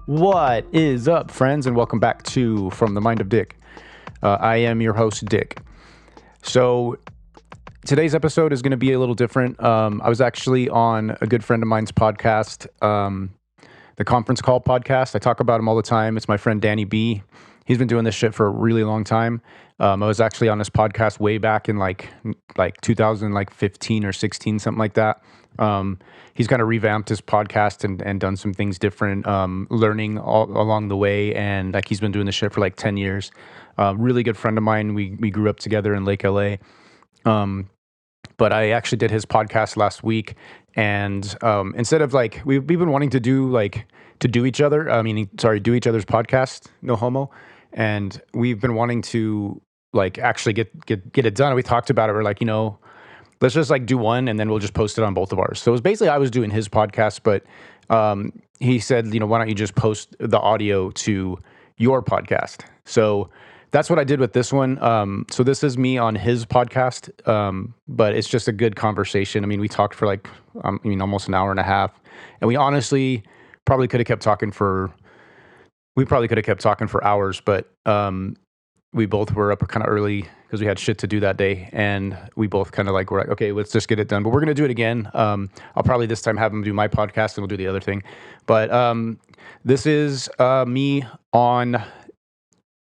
What is up, friends, and welcome back to From the Mind of Dick. I am your host, Dick. So today's episode is going to be a little different. I was actually on a good friend of mine's podcast, the Conference Call podcast. I talk about him all the time. It's my friend Danny B. He's been doing this shit for a really long time. I was actually on his podcast way back in like 2015 or 16, something like that. He's kind of revamped his podcast and done some things different, learning all along the way. And like he's been doing this shit for like 10 years. Really good friend of mine. We grew up together in Lake LA. But I actually did his podcast last week. And instead of like, we've been wanting to do do each other's podcast, no homo. And we've been wanting to like actually get it done. We talked about it. We're like, let's just like do one and then we'll just post it on both of ours. So it was basically, I was doing his podcast, but he said, why don't you just post the audio to your podcast? So that's what I did with this one. So this is me on his podcast, but it's just a good conversation. I mean, we talked for like, almost an hour and a half, and we honestly probably could have kept talking for hours, but we both were up kind of early because we had shit to do that day, and we both kind of like were like, okay, let's just get it done. But we're gonna do it again. I'll probably this time have him do my podcast, and we'll do the other thing. But this is me on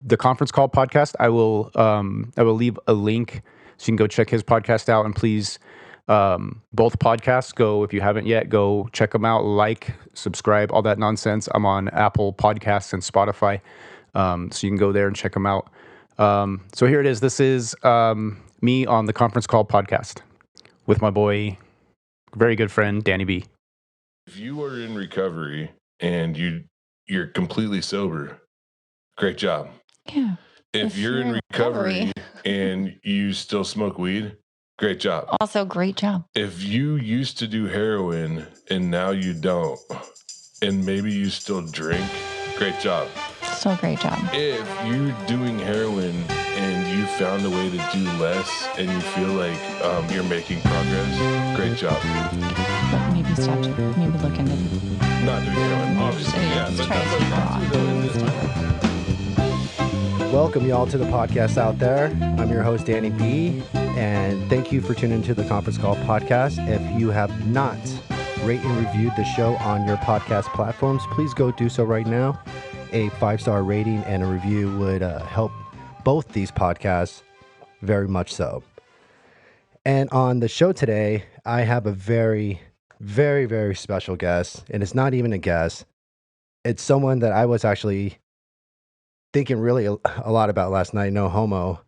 the Conference Call podcast. I will leave a link so you can go check his podcast out, and please, both podcasts, go, if you haven't yet, go check them out, like, subscribe, all that nonsense. I'm on Apple Podcasts and Spotify, so you can go there and check them out. So here it is. This is me on the Conference Call podcast with my boy, very good friend, Danny B. If you are in recovery and you're completely sober, great job. Yeah. If you're in recovery and you still smoke weed, great job. Also, great job. If you used to do heroin and now you don't, and maybe you still drink, great job. Still a great job. If you're doing heroin and you found a way to do less and you feel like you're making progress, great job. But maybe stop. Maybe look into Not doing heroin, obviously. Yeah, but that's what you have to do though in this time. Welcome, y'all, to the podcast out there. I'm your host, Danny B., and thank you for tuning into the Conference Call podcast. If you have not rate and reviewed the show on your podcast platforms, please go do so right now. A 5-star rating and a review would help both these podcasts very much so. And on the show today, I have a very, very, very special guest, and it's not even a guest. It's someone that I was actually thinking really a lot about last night, no homo,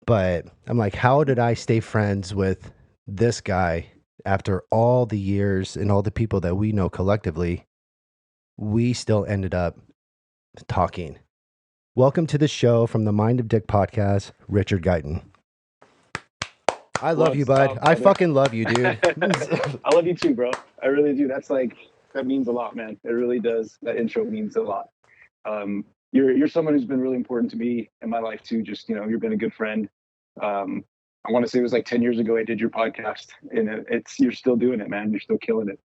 but I'm like, how did I stay friends with this guy after all the years and all the people that we know collectively? We still ended up talking. Welcome to the show from the Mind of Dick podcast, Richard Guyton. I love you, bud. I fucking love you, dude. I love you too, bro. I really do. That means a lot, man. It really does. That intro means a lot. You're someone who's been really important to me in my life too. Just, you've been a good friend. I want to say it was like 10 years ago I did your podcast, and you're still doing it, man. You're still killing it.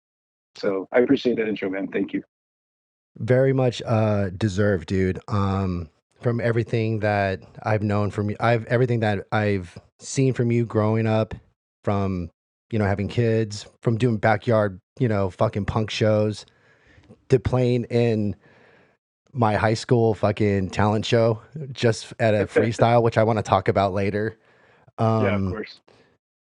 So I appreciate that intro, man. Thank you. Very much deserved, dude. From everything that I've known from you, everything that I've seen from you growing up, from having kids, from doing backyard fucking punk shows, to playing in my high school fucking talent show just at a freestyle, which I want to talk about later. Yeah, of course.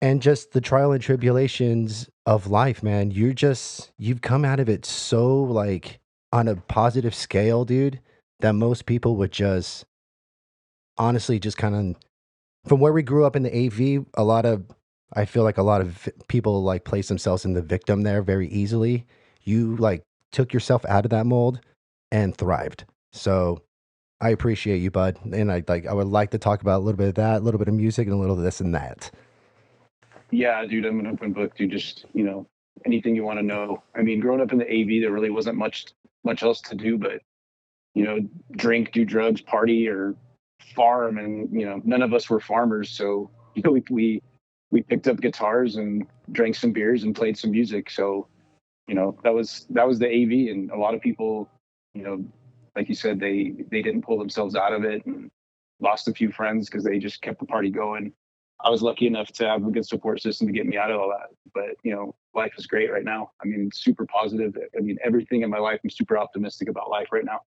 And just the trial and tribulations of life, man. You've come out of it so like on a positive scale, dude, that most people would just honestly just kind of, from where we grew up in the AV, I feel like a lot of people like place themselves in the victim there very easily. You like took yourself out of that mold and thrived. So I appreciate you, bud. And I would like to talk about a little bit of that, a little bit of music, and a little of this and that. Yeah, dude, I'm an open book, dude. Just, anything you want to know. I mean, growing up in the AV, there really wasn't much else to do but, drink, do drugs, party, or farm. And, none of us were farmers. So, we picked up guitars and drank some beers and played some music. So, that was the AV. And a lot of people, like you said, they didn't pull themselves out of it, and lost a few friends because they just kept the party going. I was lucky enough to have a good support system to get me out of all that. But life is great right now. I mean, super positive. I mean, everything in my life, I'm super optimistic about life right now.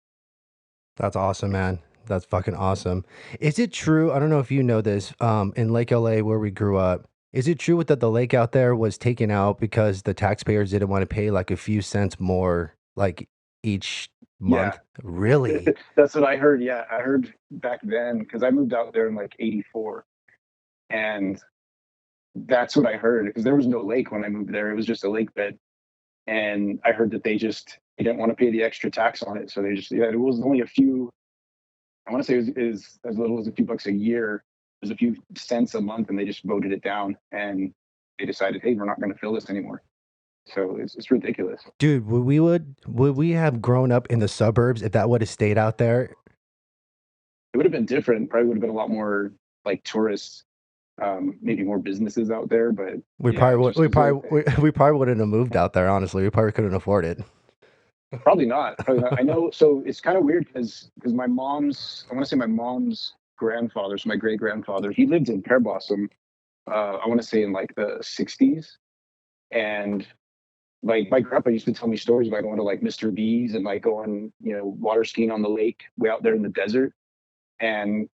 That's awesome, man. That's fucking awesome. Is it true? I don't know if you know this. In Lake LA, where we grew up, is it true that the lake out there was taken out because the taxpayers didn't want to pay like a few cents more, like each Yeah, month? Really? that's what I heard. Yeah, I heard back then because I moved out there in like '84, and that's what I heard because there was no lake when I moved there. It was just a lake bed, and I heard that they didn't want to pay the extra tax on it, so they just it was only a few. I want to say it was as little as a few bucks a year. It was a few cents a month, and they just voted it down, and they decided, hey, we're not going to fill this anymore. So it's ridiculous. Dude, would we have grown up in the suburbs if that would have stayed out there? It would have been different. Probably would have been a lot more like tourists, maybe more businesses out there. But We yeah, probably would, it's just like, we probably wouldn't have moved out there, honestly. We probably couldn't afford it. probably not. Probably not. I know. So it's kind of weird because my mom's, I want to say my mom's grandfather, so my great grandfather, he lived in Pear Blossom. I want to say in like the '60s, and like my grandpa used to tell me stories about going to like Mr. B's and like going, water skiing on the lake way out there in the desert. And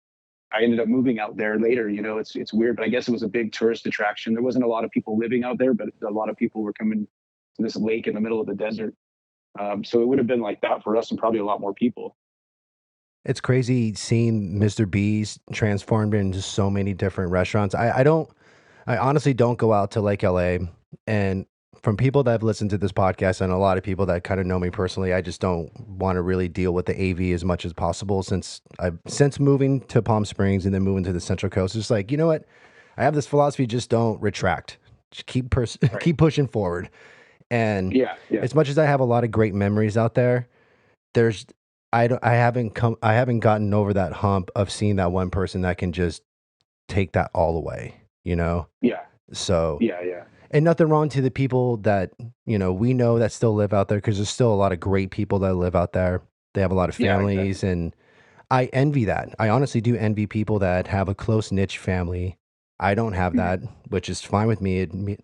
I ended up moving out there later. It's weird, but I guess it was a big tourist attraction. There wasn't a lot of people living out there, but a lot of people were coming to this lake in the middle of the desert. So it would have been like that for us and probably a lot more people. It's crazy seeing Mr. B's transformed into so many different restaurants. I honestly don't go out to Lake LA. And from people that have listened to this podcast and a lot of people that kind of know me personally, I just don't want to really deal with the AV as much as possible since moving to Palm Springs and then moving to the Central Coast. It's like, you know what? I have this philosophy, just don't retract. Just Right. keep pushing forward. And Yeah. as much as I have a lot of great memories out there, there's I haven't gotten over that hump of seeing that one person that can just take that all away, you know? Yeah. So, Yeah. and nothing wrong to the people that, we know that still live out there because there's still a lot of great people that live out there. They have a lot of Yeah, families and I envy that. I honestly do envy people that have a close niche family. I don't have Mhm. that, which is fine with me. It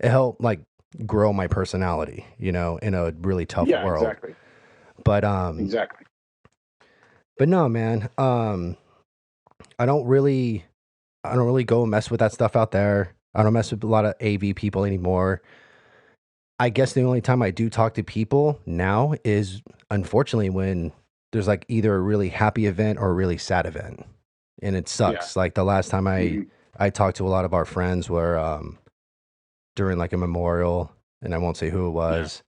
helped like grow my personality, in a really tough Yeah, world. exactly. But Exactly. but no, man. I don't really go and mess with that stuff out there. I don't mess with a lot of AV people anymore. I guess the only time I do talk to people now is unfortunately when there's like either a really happy event or a really sad event. And it sucks. Like the last time Mhm. I talked to a lot of our friends were during like a memorial, and I won't say who it was.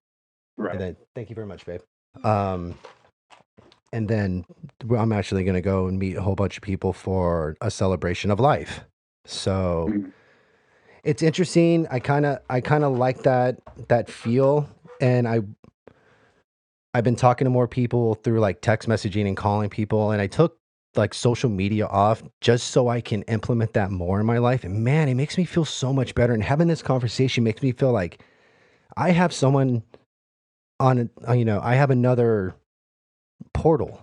Right. And then thank you very much, babe. And then I'm actually going to go and meet a whole bunch of people for a celebration of life. So Mhm. it's interesting. I kind of like that feel, and I've been talking to more people through like text messaging and calling people, and I took like social media off just so I can implement that more in my life. And man, it makes me feel so much better. And having this conversation makes me feel like I have someone I have another portal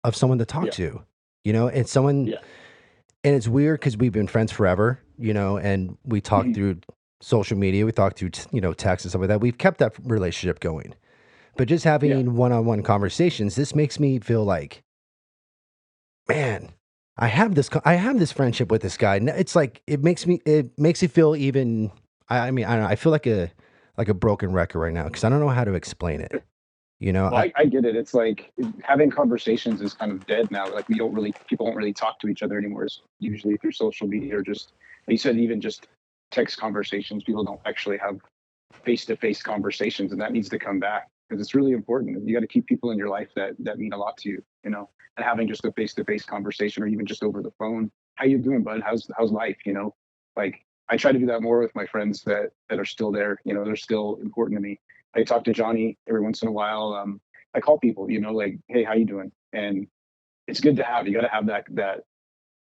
of someone to talk Yeah. to, and someone, Yeah. and it's weird because we've been friends forever, and we talk Mhm. through social media, we talk through, text and stuff like that. We've kept that relationship going, but just Yeah. having one-on-one conversations, this makes me feel like, man, I have this friendship with this guy. It's like, it makes it feel even, I mean, I don't know. I feel like a broken record right now because I don't know how to explain it. Well, I get it. It's like having conversations is kind of dead now. Like people don't really talk to each other anymore. It's usually through social media or just, like you said, even just text conversations. People don't actually have face-to-face conversations, and that needs to come back because it's really important. You got to keep people in your life that mean a lot to you, and having just a face-to-face conversation or even just over the phone. How you doing, bud? How's life? Like I try to do that more with my friends that are still there. They're still important to me. I talk to Johnny every once in a while. I call people, like, hey, how you doing? And it's good to have. You got to have that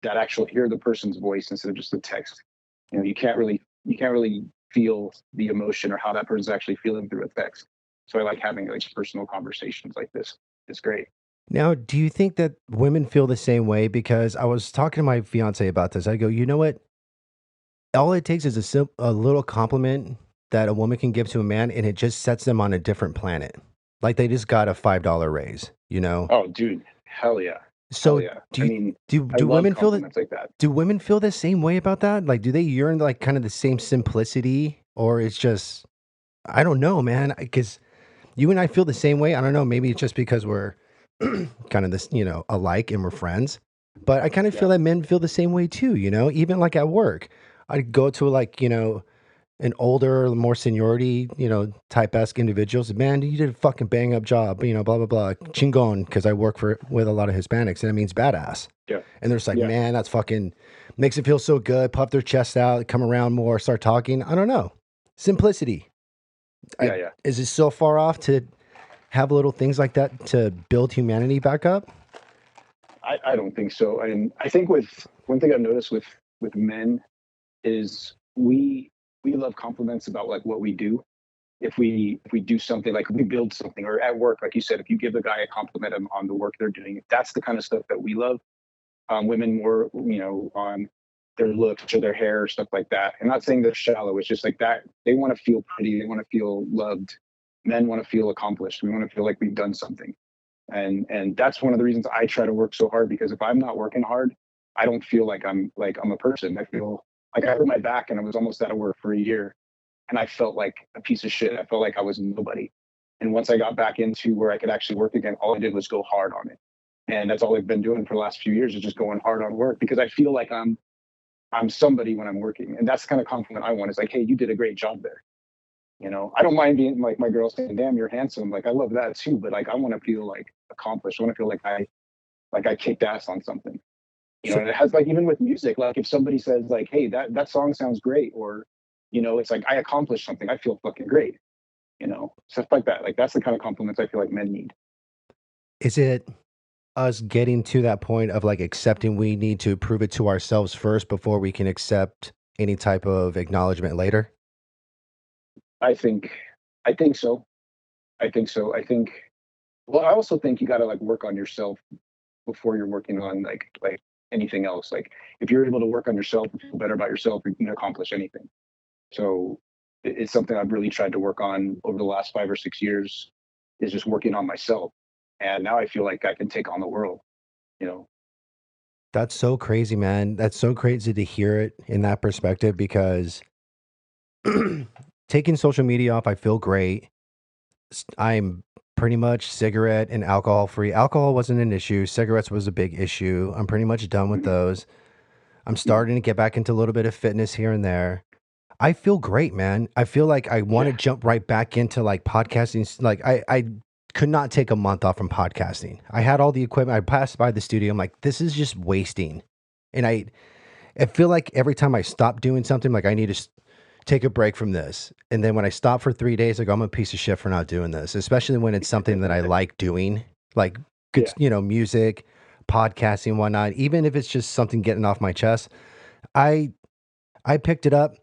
actual hear the person's voice instead of just the text. You can't really feel the emotion or how that person's actually feeling through a text. So I like having like personal conversations like this. It's great. Now, do you think that women feel the same way? Because I was talking to my fiance about this. I go, you know what? All it takes is a little compliment that a woman can give to a man, and it just sets them on a different planet. Like they just got a $5 raise, you know? Oh, dude, hell yeah, hell So yeah. do I you mean, I do love women feel that compliments like that. do women feel the same way about that? Like do they yearn like kind of the same simplicity, or it's just I don't know, man, because you and I feel the same way. I don't know, maybe it's just because we're kind of this, alike and we're friends. But I kind of feel Yeah, that men feel the same way too, even like at work. I'd go to like, an older, more seniority, type esque individuals. Man, you did a fucking bang up job, blah blah blah. Chingon, because I work with a lot of Hispanics, and it means badass. yeah, And they're just like, yeah, man, that's fucking makes it feel so good. Puff their chest out, come around more, start talking. I don't know, simplicity. yeah, yeah. Is it so far off to have little things like that to build humanity back up? I don't think so. And I think with one thing I've noticed with men is we love compliments about like what we do. If we do something like we build something or at work, like you said, if you give a guy a compliment on the work they're doing, that's the kind of stuff that we love. Women more, on their looks or their hair or stuff like that. I'm not saying they're shallow. It's just like that. They want to feel pretty. They want to feel loved. Men want to feel accomplished. We want to feel like we've done something. And that's one of the reasons I try to work so hard, because if I'm not working hard, I don't feel like I'm a person. I feel like I hurt my back and I was almost out of work for a year, and I felt like a piece of shit. I felt like I was nobody. And once I got back into where I could actually work again, all I did was go hard on it. And that's all I've been doing for the last few years, is just going hard on work, because I feel like I'm somebody when I'm working. And that's the kind of compliment I want. Is like, hey, you did a great job there. I don't mind being like my girl saying, "Damn, you're handsome." Like I love that too, but like I want to feel like accomplished. I want to feel like I kicked ass on something. So And it has like even with music, like if somebody says like, "Hey, that song sounds great," or it's like I accomplished something. I feel fucking great. Stuff like that. Like that's the kind of compliments I feel like men need. is it us getting to that point of like accepting we need to prove it to ourselves first before we can accept any type of acknowledgement later? I think, I think so. I think so. I think. Well, I also think you got to like work on yourself before you're working on like anything else. Like if you're able to work on yourself and feel better about yourself, you can accomplish anything. So it's something I've really tried to work on over the last 5 or 6 years, is just working on myself. And now I feel like I can take on the world, you know? That's so crazy, man. That's so crazy to hear it in that perspective because taking social media off, I feel great. I'm pretty much cigarette and alcohol free. Alcohol wasn't an issue. Cigarettes was a big issue. I'm pretty much done with Mhm, those. I'm mhm. starting to get back into a little bit of fitness here and there. I feel great, man. I feel like I want to Yeah. jump right back into like podcasting. Like I could not take a month off from podcasting. I had all the equipment. I passed by the studio. I'm like, this is just wasting. And I feel like every time I stop doing something, like I need to take a break from this. And then when I stop for 3 days, I go, I'm a piece of shit for not doing this, especially when it's something that I like doing, like good, Yeah. music, podcasting, whatnot. Even if it's just something getting off my chest, I I picked it up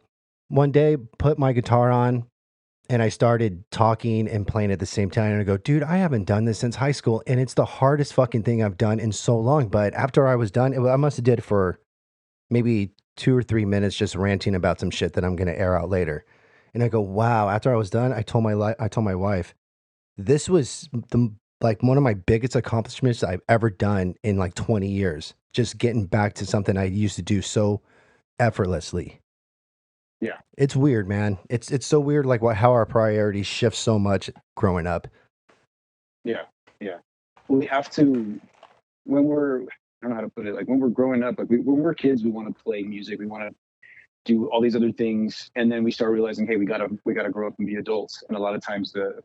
one day, put my guitar on, and I started talking and playing at the same time. And I go, dude, I haven't done this since high school, and it's the hardest fucking thing I've done in so long. But after I was done, I must have did it for maybe 2 or 3 minutes, just ranting about some shit that I'm going to air out later. And I go, wow. After I was done, I told my wife, this was like one of my biggest accomplishments I've ever done in like 20 years. Just getting back to something I used to do so effortlessly. Yeah. It's weird, man. It's so weird, like how our priorities shift so much growing up. Yeah. Yeah. We have to, when we're, I don't know how to put it, like when we're growing up, like when we're kids, we want to play music. We want to do all these other things. And then we start realizing, hey, we gotta grow up and be adults. And a lot of times the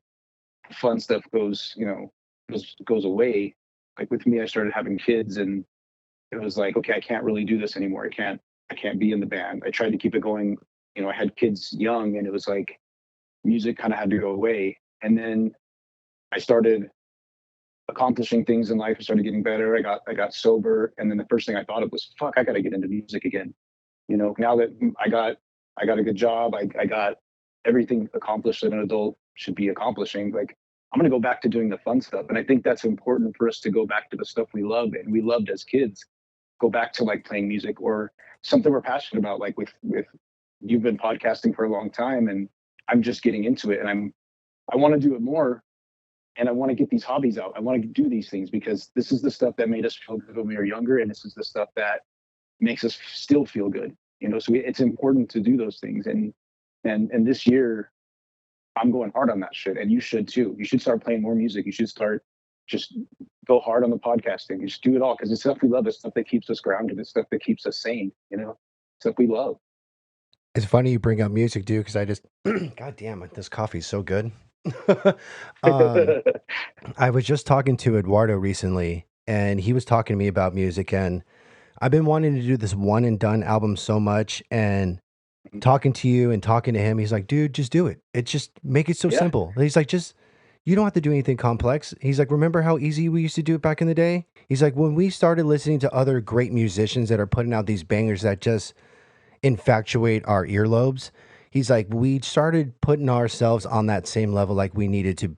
fun stuff goes away. Like with me, I started having kids, and it was like, okay, I can't really do this anymore. I can't be in the band. I tried to keep it going. I had kids young, and it was like music kind of had to go away. And then I started accomplishing things in life. I started getting better. I got sober, and then the first thing I thought of was, fuck, I got to get into music again. Now that I got a good job, I got everything accomplished that an adult should be accomplishing. Like I'm going to go back to doing the fun stuff. And I think that's important for us to go back to the stuff we love and we loved as kids. Go back to like playing music or something we're passionate about. Like with you've been podcasting for a long time, and I'm just getting into it, and I want to do it more, and I want to get these hobbies out. I want to do these things because this is the stuff that made us feel good when we were younger, and this is the stuff that makes us still feel good. So it's important to do those things. And this year, I'm going hard on that shit, and you should too. You should start playing more music. You should start just go hard on the podcasting. You just do it all because it's stuff we love. It's stuff that keeps us grounded. It's stuff that keeps us sane. Stuff we love. It's funny you bring up music, dude, because I just, God damn it, this coffee's so good. I was just talking to Eduardo recently, and he was talking to me about music, and I've been wanting to do this one and done album so much, and talking to you and talking to him, he's like, dude, just do it. It just make it so Yeah. simple. He's like, you don't have to do anything complex. He's like, remember how easy we used to do it back in the day? He's like, when we started listening to other great musicians that are putting out these bangers that just infatuate our earlobes, he's like, we started putting ourselves on that same level, like we needed to,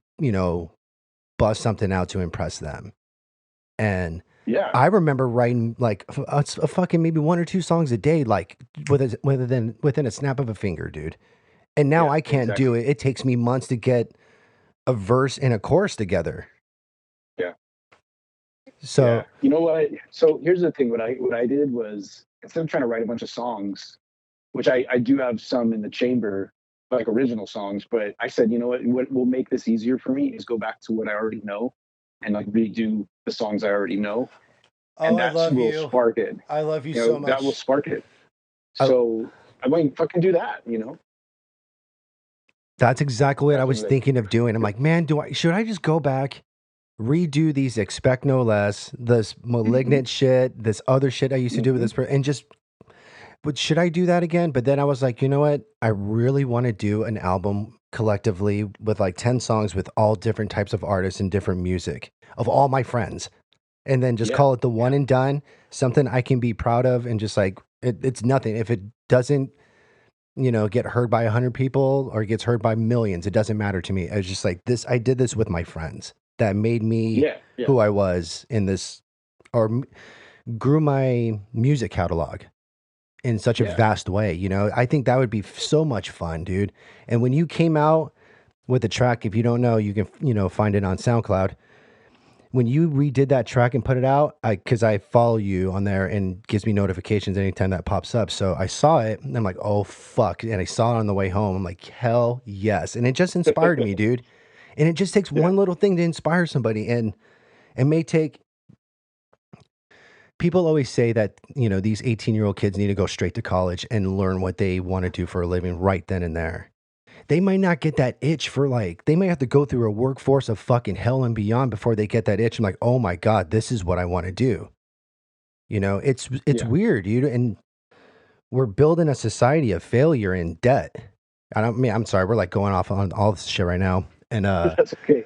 bust something out to impress them. And Yeah. I remember writing like a fucking maybe 1 or 2 songs a day, like within a snap of a finger, dude. And now Yeah, I can't do exactly. it. It takes me months to get a verse and a chorus together. Yeah. So You know what? So here's the thing. What I did was, instead of trying to write a bunch of songs, which I do have some in the chamber, like original songs, but I said, you know what will make this easier for me is go back to what I already know and like redo the songs I already know. And that will spark it. I love you so much. That will spark it. So I might fucking do that, That's exactly what I was Definitely. thinking of doing. I'm like, man, should I just go back, redo these Expect No Less, this Malignant shit, this other shit I used to do with this and just, but should I do that again? But then I was like, you know what? I really want to do an album collectively with like 10 songs with all different types of artists and different music of all my friends. And then just call it the one and done, something I can be proud of, and just like it's nothing. If it doesn't, get heard by 100 people or gets heard by millions, it doesn't matter to me. I was just like this. I did this with my friends that made me who I was in this, or grew my music catalog in such a vast way. I think that would be so much fun, dude. And when you came out with the track, if you don't know, you can, find it on SoundCloud. When you redid that track and put it out, because I follow you on there and gives me notifications anytime that pops up. So I saw it and I'm like, oh, fuck. And I saw it on the way home. I'm like, hell yes. And it just inspired me, dude. And it just takes one little thing to inspire somebody. And it may take, people always say that, these 18-year-old kids need to go straight to college and learn what they want to do for a living right then and there. They might not get that itch for they may have to go through a workforce of fucking hell and beyond before they get that itch. I'm like, oh my God, this is what I want to do. It's weird, dude. And we're building a society of failure and debt. I'm sorry, we're like going off on all this shit right now. And that's okay.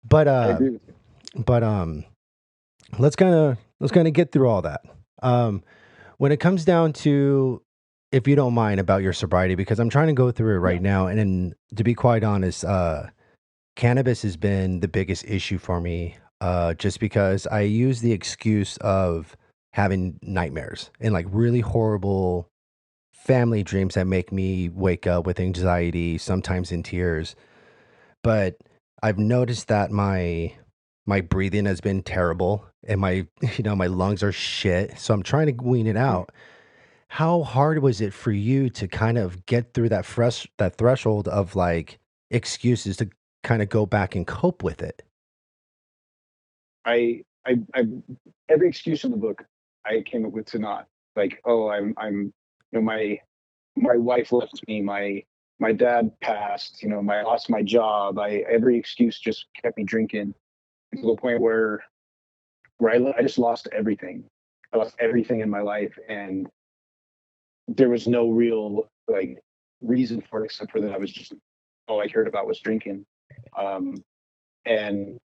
But I agree with you. But let's kind of get through all that. When it comes down to, if you don't mind, about your sobriety, because I'm trying to go through it right now. And to be quite honest, cannabis has been the biggest issue for me, just because I use the excuse of having nightmares and like really horrible family dreams that make me wake up with anxiety, sometimes in tears. But I've noticed that my breathing has been terrible and my my lungs are shit. So I'm trying to wean it out. How hard was it for you to kind of get through that threshold of like excuses to kind of go back and cope with it? I every excuse in the book I came up with to not, like, oh, I'm my wife left me, my dad passed, I lost my job. Every excuse just kept me drinking to the point where I just lost everything. I lost everything in my life, and there was no real like reason for it except for that I was just, all I cared about was drinking. And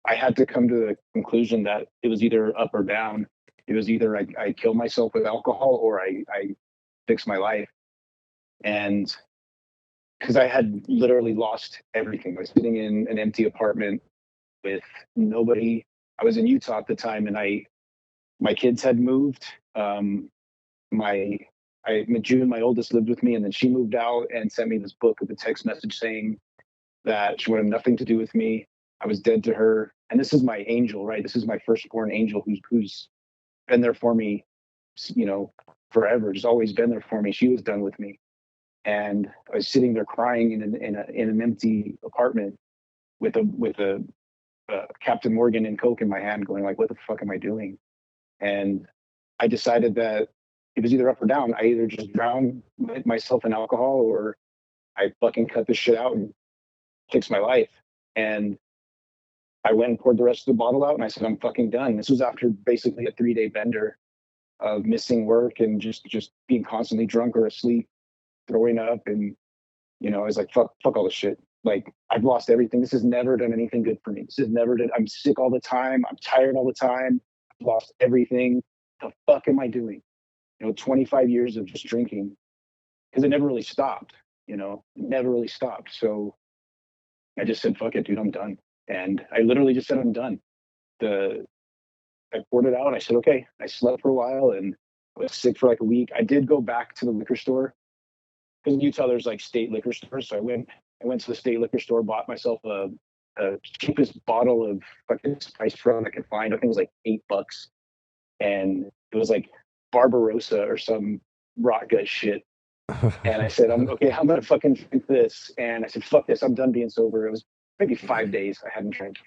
I had to come to the conclusion that it was either up or down. It was either I kill myself with alcohol or I fix my life. And because I had literally lost everything. I was sitting in an empty apartment with nobody. I was in Utah at the time, and my kids had moved. My June, my oldest, lived with me, and then she moved out and sent me this book with a text message saying that she wanted nothing to do with me. I was dead to her, and this is my angel, right? This is my firstborn angel who's been there for me, forever. Just always been there for me. She was done with me, and I was sitting there crying in an empty apartment with a Captain Morgan and Coke in my hand, going like, "What the fuck am I doing?" And I decided that it was either up or down. I either just drown myself in alcohol, or I fucking cut this shit out and fix my life. And I went and poured the rest of the bottle out, and I said, "I'm fucking done." This was after basically a 3-day bender of missing work and just being constantly drunk or asleep, throwing up, and I was like, fuck all this shit. Like, I've lost everything. This has never done anything good for me. This has never done. I'm sick all the time. I'm tired all the time. I've lost everything. The fuck am I doing? 25 years of just drinking, because it never really stopped. It never really stopped. So I just said, fuck it, dude, I'm done. And I literally just said, I'm done. I poured it out. I said, okay. I slept for a while, and I was sick for like a week. I did go back to the liquor store, because in Utah there's like state liquor stores. So I went to the state liquor store, bought myself a cheapest bottle of fucking Spice Rum I could find. I think it was like $8, and it was like Barbarossa or some rock gut shit. And I said, I'm gonna fucking drink this. And I said, fuck this, I'm done being sober. It was maybe 5 days I hadn't drank,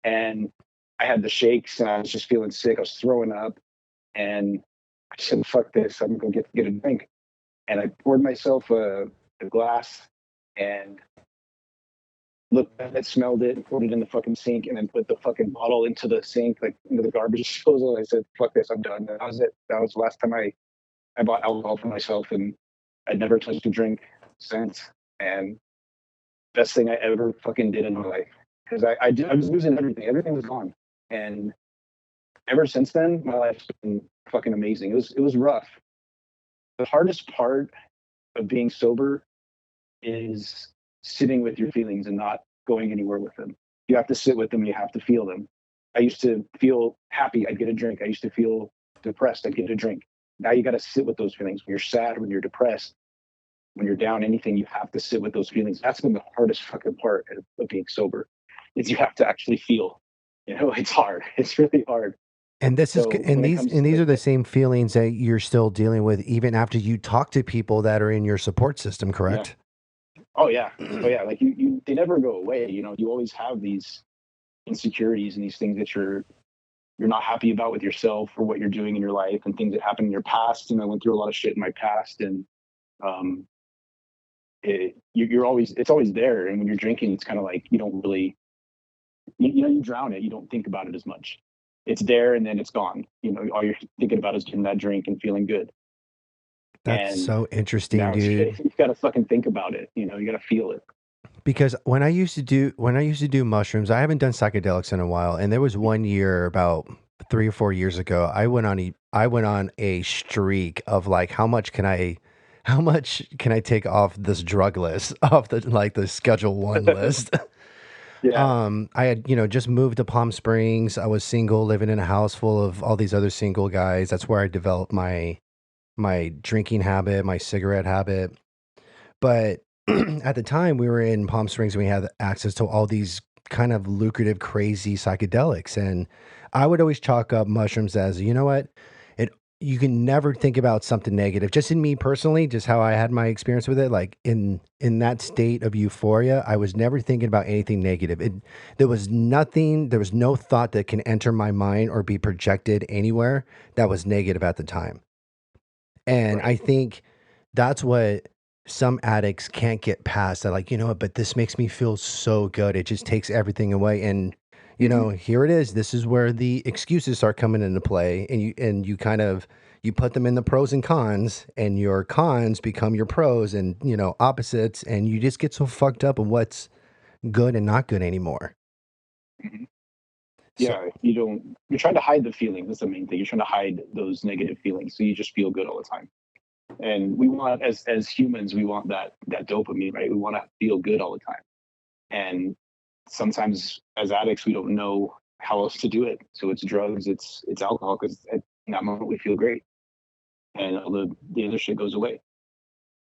and I had the shakes, and I was just feeling sick. I was throwing up, and I said, fuck this, I'm gonna get a drink. And I poured myself a glass, and looked at it, smelled it, and poured it in the fucking sink, and then put the fucking bottle into the sink, like into the garbage disposal. I said, fuck this, I'm done. And that was it. That was the last time I bought alcohol for myself, and I'd never touched a drink since. And best thing I ever fucking did in my life, because I was losing everything. Everything was gone. And ever since then, my life's been fucking amazing. It was rough. The hardest part of being sober is sitting with your feelings and not going anywhere with them. You have to sit with them. You have to feel them. I used to feel happy, I'd get a drink. I used to feel depressed, I'd get a drink. Now you got to sit with those feelings. When you're sad, when you're depressed, when you're down, anything, you have to sit with those feelings. That's been the hardest fucking part of being sober, is you have to actually feel. It's hard. It's really hard. And this is So and when it these comes and to these are the the, same feelings that you're still dealing with even after you talk to people that are in your support system, yeah. correct? Oh yeah. Oh yeah. Like they never go away. You always have these insecurities and these things that you're not happy about with yourself or what you're doing in your life, and things that happened in your past. And I went through a lot of shit in my past, and um, it's always there. And when you're drinking, it's kind of like you don't really, you drown it. You don't think about it as much. It's there, and then it's gone. All you're thinking about is getting that drink and feeling good. That's And so interesting, now dude. you got to fucking think about it. You got to feel it. Because when I used to do mushrooms, I haven't done psychedelics in a while, and there was one year about 3 or 4 years ago, I went on a streak of like how much can I take off this drug list, off the Schedule 1 list. Yeah. I had, just moved to Palm Springs. I was single, living in a house full of all these other single guys. That's where I developed my drinking habit, my cigarette habit. But at the time we were in Palm Springs, and we had access to all these kind of lucrative, crazy psychedelics. And I would always chalk up mushrooms as, you know what? It You can never think about something negative. Just in me personally, just how I had my experience with it, like in that state of euphoria, I was never thinking about anything negative. There was nothing, there was no thought that can enter my mind or be projected anywhere that was negative at the time. And I Right. think that's what some addicts can't get past. They're like, you know what, but this makes me feel so good. It just takes everything away. And, Hmm. here it is. This is where the excuses start coming into play. And you kind of you put them in the pros and cons, and your cons become your pros, and opposites, and you just get so fucked up of what's good and not good anymore. Hmm. So Yeah. You're trying to hide the feelings. That's the main thing. You're trying to hide those negative feelings, so you just feel good all the time. And we want, as humans, we want that dopamine, right? We want to feel good all the time. And sometimes as addicts, we don't know how else to do it. So it's drugs, it's alcohol, because at that moment we feel great, and all the other shit goes away.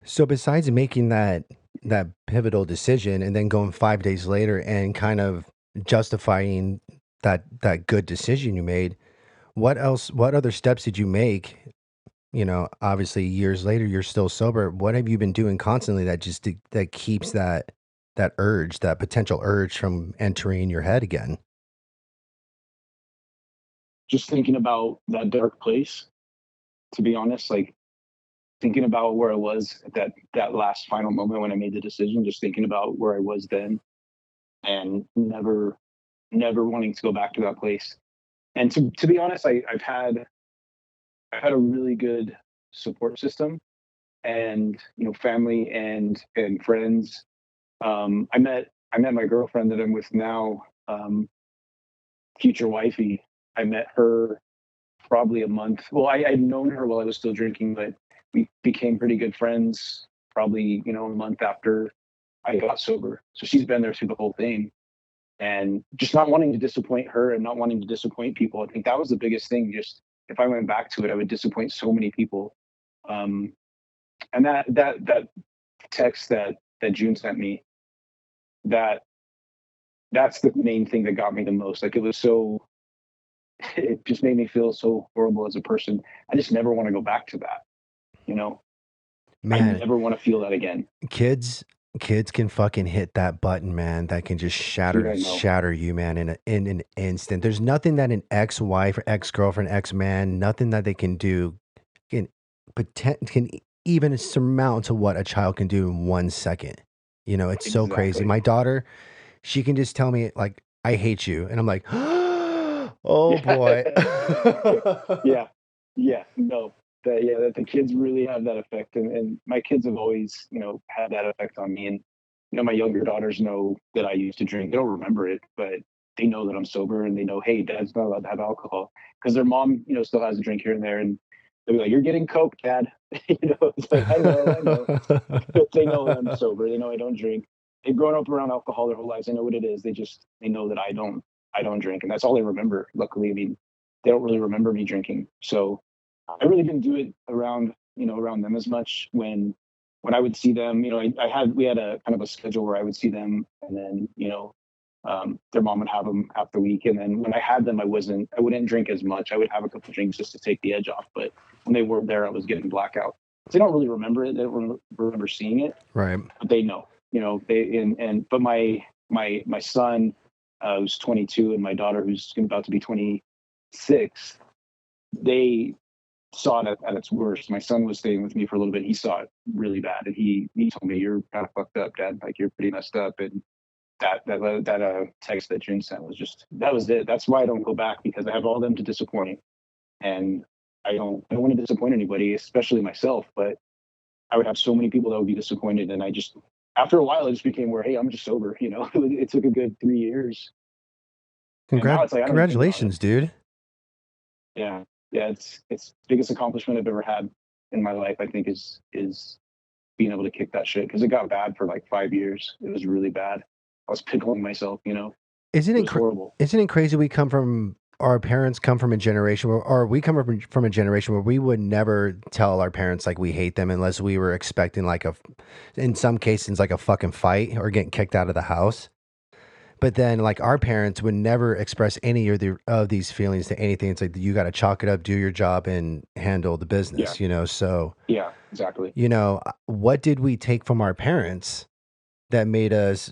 So besides making that pivotal decision and then going 5 days later and kind of justifying that good decision you made, what else? What other steps did you make? You know, obviously years later, you're still sober. What have you been doing constantly that keeps that urge, that potential urge from entering your head again? Just thinking about that dark place, to be honest, like thinking about where I was at that last final moment when I made the decision, just thinking about where I was then, and never wanting to go back to that place. And to be honest, I've had a really good support system, and family and friends. I met my girlfriend that I'm with now, future wifey. I met her probably a month. Well, I'd known her while I was still drinking, but we became pretty good friends probably a month after I got sober. So she's been there through the whole thing, and just not wanting to disappoint her and not wanting to disappoint people. I think that was the biggest thing. Just if I went back to it, I would disappoint so many people. Um, and that text that June sent me, that's the main thing that got me the most. Like it just made me feel so horrible as a person. I just never want to go back to that. You know, I Man, never want to feel that again. kids kids can fucking hit that button, man, that can just Dude, I know. shatter you, man, in an instant. There's nothing that an ex-wife or ex-girlfriend, ex-man, nothing that they can do can can even surmount to what a child can do in 1 second. You know, it's so crazy. Exactly. My daughter, she can just tell me like, I hate you. And I'm like, oh boy. Yeah, yeah, no, that the kids really have that effect, and my kids have always, had that effect on me. And my younger daughters know that I used to drink. They don't remember it, but they know that I'm sober, and they know, hey, Dad's not allowed to have alcohol, because their mom, still has a drink here and there, and they'll be like, "You're getting coke, Dad." It's like, I know. They know I'm sober. They know I don't drink. They've grown up around alcohol their whole lives. They know what it is. They know that I don't drink, and that's all they remember. Luckily, I mean, they don't really remember me drinking. So I really didn't do it around them as much. When I would see them, we had a kind of a schedule where I would see them, and then their mom would have them half the week, and then when I had them, I wouldn't drink as much. I would have a couple drinks just to take the edge off, but when they weren't there, I was getting blackout. They don't really remember it. They don't remember seeing it, Right. but they know. But my son, who's 22, and my daughter, who's about to be 26, they saw it at its worst. My son was staying with me for a little bit. He saw it really bad, and he told me, "You're kind of fucked up, Dad. Like, you're pretty messed up." And that text that June sent that was it. That's why I don't go back, because I have all them to disappoint, and I don't want to disappoint anybody, especially myself. But I would have so many people that would be disappointed, and I just, after a while, it just became where, hey, I'm just sober. It took a good 3 years, and now it's like I don't even think about it. Congratulations, dude. Yeah, yeah, it's the biggest accomplishment I've ever had in my life. I think is being able to kick that shit, because it got bad for like 5 years. It was really bad. I was pickling myself. Isn't It it was horrible. isn't it crazy our parents come from a generation where, or we come from a generation where we would never tell our parents like we hate them unless we were expecting like in some cases like a fucking fight or getting kicked out of the house. But then like our parents would never express any of these feelings to anything. It's like, you got to chalk it up, do your job, and handle the business, So, Yeah, exactly. what did we take from our parents that made us,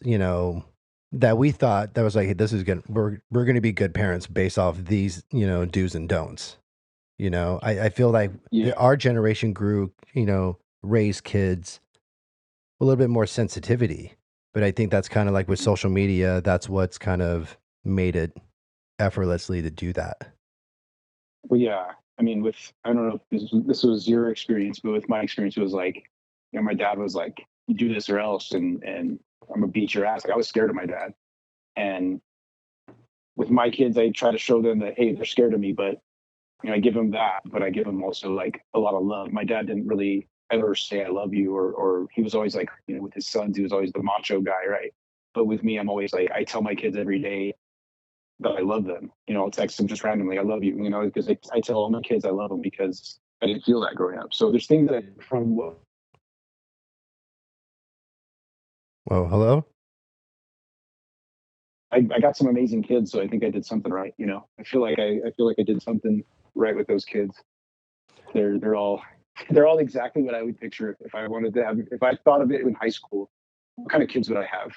that we thought that was like, hey, this is good. We're going to be good parents based off these, do's and don'ts. I feel like Yeah. our generation grew, raised kids a little bit more sensitivity. But I think that's kind of like with social media, that's what's kind of made it effortlessly to do that. Well, yeah. I mean, I don't know if this was your experience, but with my experience, it was like, my dad was like, "You do this or else," and I'm gonna beat your ass. Like, I was scared of my dad, and with my kids, I try to show them that, hey, they're scared of me, but I give them that, but I give them also like a lot of love. My dad didn't really ever say I love you, or he was always like, with his sons, he was always the macho guy, right? But with me, I'm always like, I tell my kids every day that I love them. I'll text them just randomly, I love you, because I tell all my kids I love them because I didn't feel that growing up. So there's things that from what. Whoa, hello? I got some amazing kids, so I think I did something right. I feel like I did something right with those kids. They're all exactly what I would picture if I wanted to have. If I thought of it in high school, what kind of kids would I have?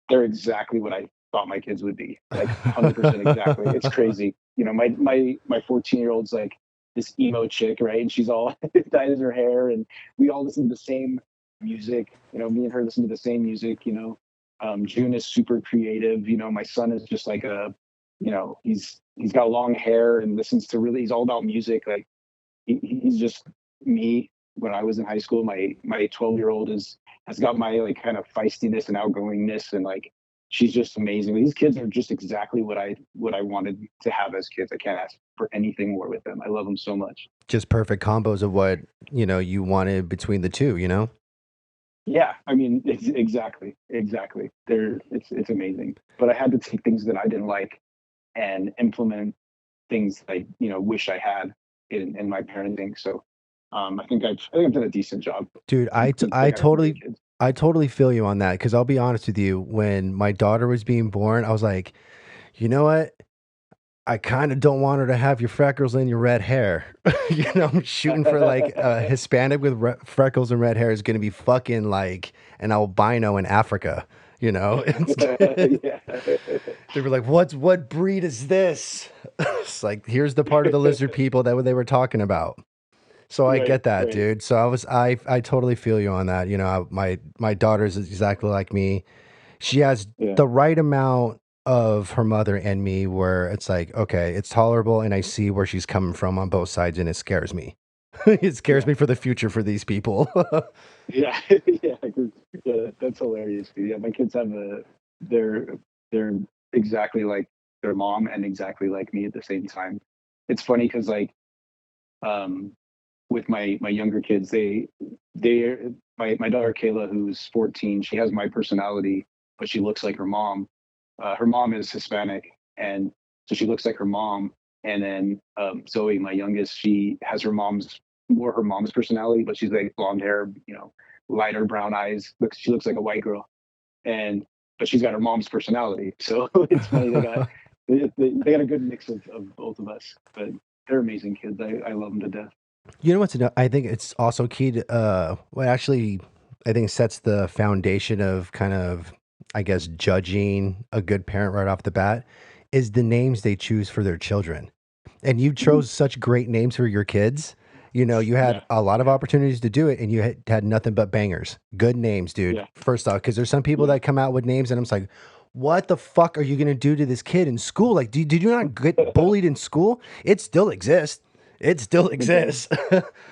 They're exactly what I thought my kids would be, like 100% exactly. It's crazy. My 14-year-old's like this emo chick, right? And she's all dyed in her hair, and we all listen to the same music. Me and her listen to the same music. June is super creative. My son is just like he's got long hair and listens to he's all about music. Like he's just me when I was in high school. My 12-year-old has got my like kind of feistiness and outgoingness, and like she's just amazing. These kids are just exactly what I wanted to have as kids. I can't ask for anything more with them. I love them so much. Just perfect combos of what you wanted between the two. Yeah, I mean, exactly. It's amazing. But I had to take things that I didn't like and implement things I wish I had in my parenting. So I think I've done a decent job. Dude, I totally feel you on that, because I'll be honest with you, when my daughter was being born, I was like, you know what? I kind of don't want her to have your freckles and your red hair. I'm shooting for like a Hispanic with freckles and red hair is going to be fucking like an albino in Africa. They were like, what breed is this? It's like, here's the part of the lizard people that they were talking about. So I get that, right. dude. So I totally feel you on that. My daughter's exactly like me. She has the right amount of her mother and me, where it's like, okay, it's tolerable, and I see where she's coming from on both sides, and it scares me. It scares me for the future for these people. Yeah, that's hilarious. Yeah, my kids have they're exactly like their mom and exactly like me at the same time. It's funny because like with my younger kids, my daughter Kayla, who's 14, she has my personality, but she looks like her mom. Her mom is Hispanic, and so she looks like her mom. And then Zoe, my youngest, she has her mom's personality, but she's like blonde hair, lighter brown eyes. She looks like a white girl, but she's got her mom's personality. So it's funny they got a good mix of both of us. But they're amazing kids. I love them to death. You know what's I think it's also key to actually I think sets the foundation of kind of, I guess, judging a good parent right off the bat is the names they choose for their children. And you chose such great names for your kids. You had a lot of opportunities to do it, and you had nothing but bangers. Good names, dude. Yeah. First off, because there's some people that come out with names, and I'm just like, what the fuck are you going to do to this kid in school? Like, did you not get bullied in school? It still exists. It still exists.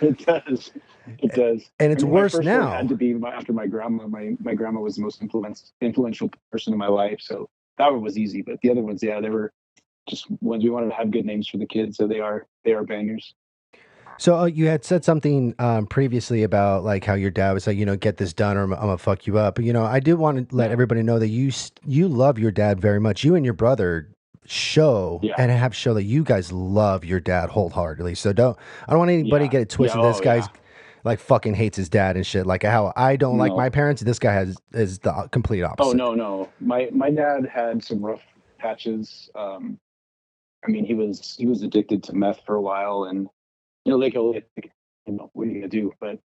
It does. It does. And it's worse my first now. One had to be after my grandma. My grandma was the most influential person in my life, so that one was easy. But the other ones, they were just ones we wanted to have good names for the kids, so they are bangers. So you had said something previously about like how your dad was like, get this done or I'm gonna fuck you up. But I did want to let everybody know that you love your dad very much. You and your brother show that you guys love your dad wholeheartedly. So I don't want anybody to get it twisted. This guy's like fucking hates his dad and shit. Like how I don't like my parents. This guy is the complete opposite. Oh no. My dad had some rough patches. I mean, he was addicted to meth for a while, and Lake LA, what are you gonna do? But